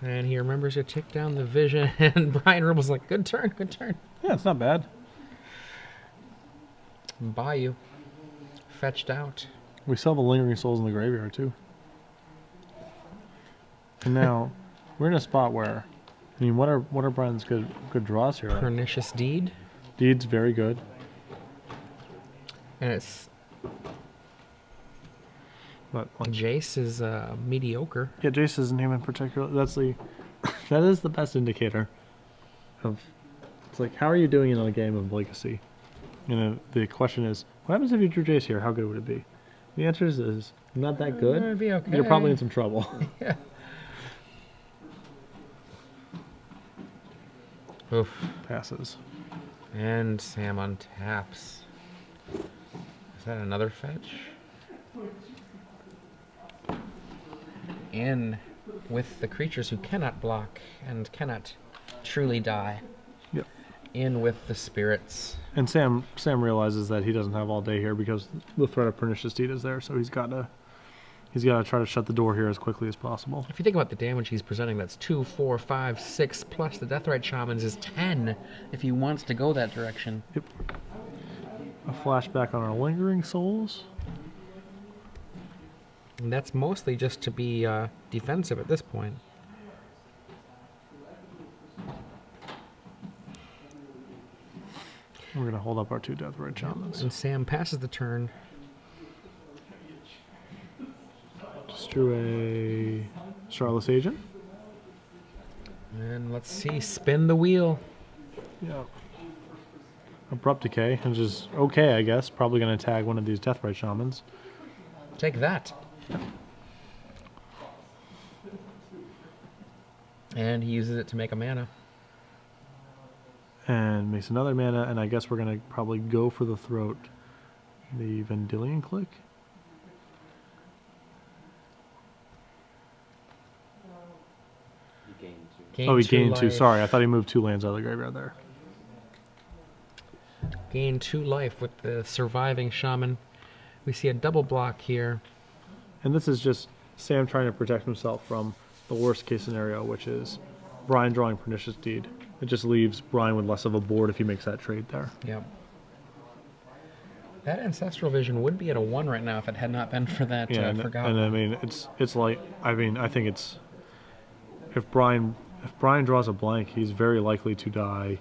And he remembers to tick down the vision, and Brian Ruble's like, good turn, good turn. Yeah, it's not bad. Bayou. Fetched out. We still have a Lingering Souls in the graveyard, too. And now, we're in a spot where, I mean, what are Brian's good draws here? Pernicious Deed. Deed's very good. And it's But like, Jace is mediocre. yeah, Jace's name in particular. That is the best indicator of. It's like, how are you doing in a game of Legacy? The question is, what happens if you drew Jace here? How good would it be? The answer is not that good. It'd be okay. You're probably in some trouble. Yeah. Oof. Passes. And Sam untaps. Is that another fetch? In with the creatures who cannot block and cannot truly die. Yep. In with the spirits. And Sam realizes that he doesn't have all day here because the threat of Pernicious Deed is there, so he's got to try to shut the door here as quickly as possible. If you think about the damage he's presenting, that's 2, 4, 5, 6, plus the Deathrite Shamans is 10 if he wants to go that direction. Yep. A flashback on our Lingering Souls. And that's mostly just to be defensive at this point. We're going to hold up our 2 Deathrite Shamans. And Sam passes the turn. Just drew a Starless Agent. And let's see, spin the wheel. Yeah. Abrupt Decay, which is okay, I guess. Probably going to tag one of these Deathrite Shamans. Take that. And he uses it to make a mana. And makes another mana, and I guess we're going to probably go for the throat. The Vendilion Click. Gain Oh, he 2 gained 2. life. Sorry, I thought he moved 2 lands out of the graveyard there. Gain 2 life with the surviving shaman. We see a double block here. And this is just Sam trying to protect himself from the worst case scenario, which is Brian drawing Pernicious Deed. It just leaves Brian with less of a board if he makes that trade there. Yep. That Ancestral Vision would be at a 1 right now if it had not been for that Forgotten. And I mean, it's like, I think it's, if Brian draws a blank, he's very likely to die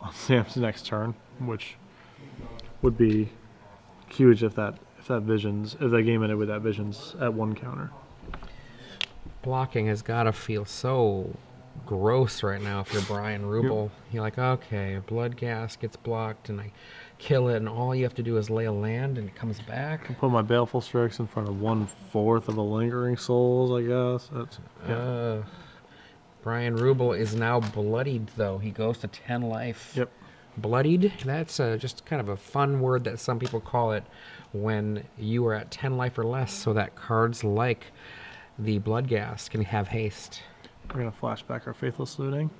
on Sam's next turn, which would be huge if that game ended with that Visions at 1 counter. Blocking has got to feel so gross right now if you're Brian Ruble. Yep. You're like, okay, a Blood Gas gets blocked and I kill it and all you have to do is lay a land and it comes back. I put my Baleful Strix in front of 1/4 of the Lingering Souls, I guess. That's, Brian Ruble is now bloodied, though. He goes to 10 life. Yep. Bloodied, that's just kind of a fun word that some people call it when you are at 10 life or less, so that cards like the Blood Gas can have haste. We're going to flash back our Faithless Looting.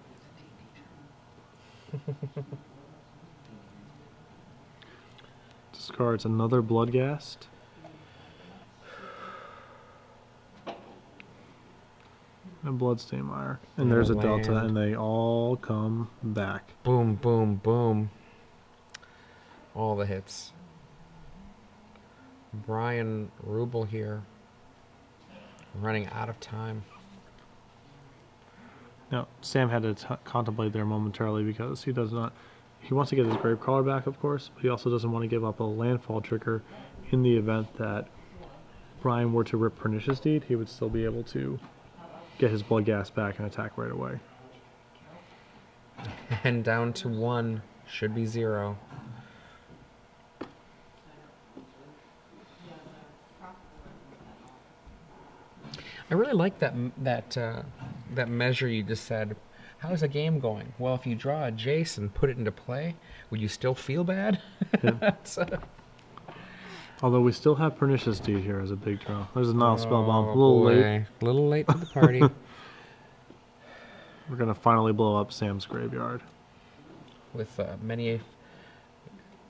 Discards another Bloodghast. And Bloodstained Mire. And there's a Delta, and they all come back. Boom, boom, boom. All the hits. Brian Ruble here. Running out of time. Now, Sam had to contemplate there momentarily because he wants to get his Gravecrawler back, of course, but he also doesn't want to give up a landfall trigger in the event that Brian were to rip Pernicious Deed. He would still be able to get his Bloodghast back and attack right away. And down to 1, should be 0. I really like that measure you just said. How's the game going? Well, if you draw a Jace and put it into play, would you still feel bad? Yeah. Although we still have Pernicious Deed here as a big draw. There's a Nile Spellbomb. A little late. A little late to the party. We're going to finally blow up Sam's graveyard. With many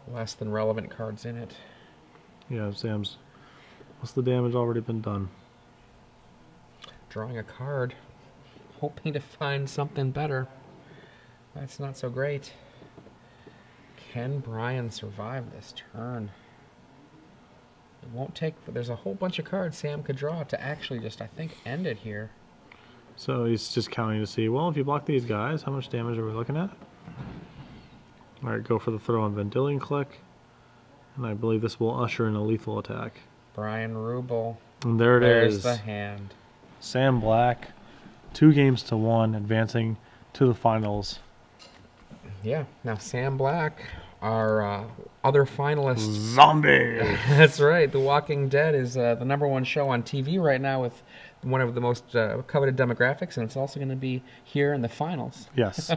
less than relevant cards in it. Yeah, Sam's... What's the damage already been done? Drawing a card. Hoping to find something better. That's not so great. Can Brian survive this turn? It won't take... There's a whole bunch of cards Sam could draw to actually just, I think, end it here. So he's just counting to see, well, if you block these guys, how much damage are we looking at? Alright, go for the throw on Vendilion Click. And I believe this will usher in a lethal attack. Brian Ruble And there it There's is. the hand. Sam Black, 2-1, advancing to the finals. Yeah. Now Sam Black, our other finalist. Zombie! That's right. The Walking Dead is the #1 show on TV right now with one of the most coveted demographics, and it's also going to be here in the finals. Yes.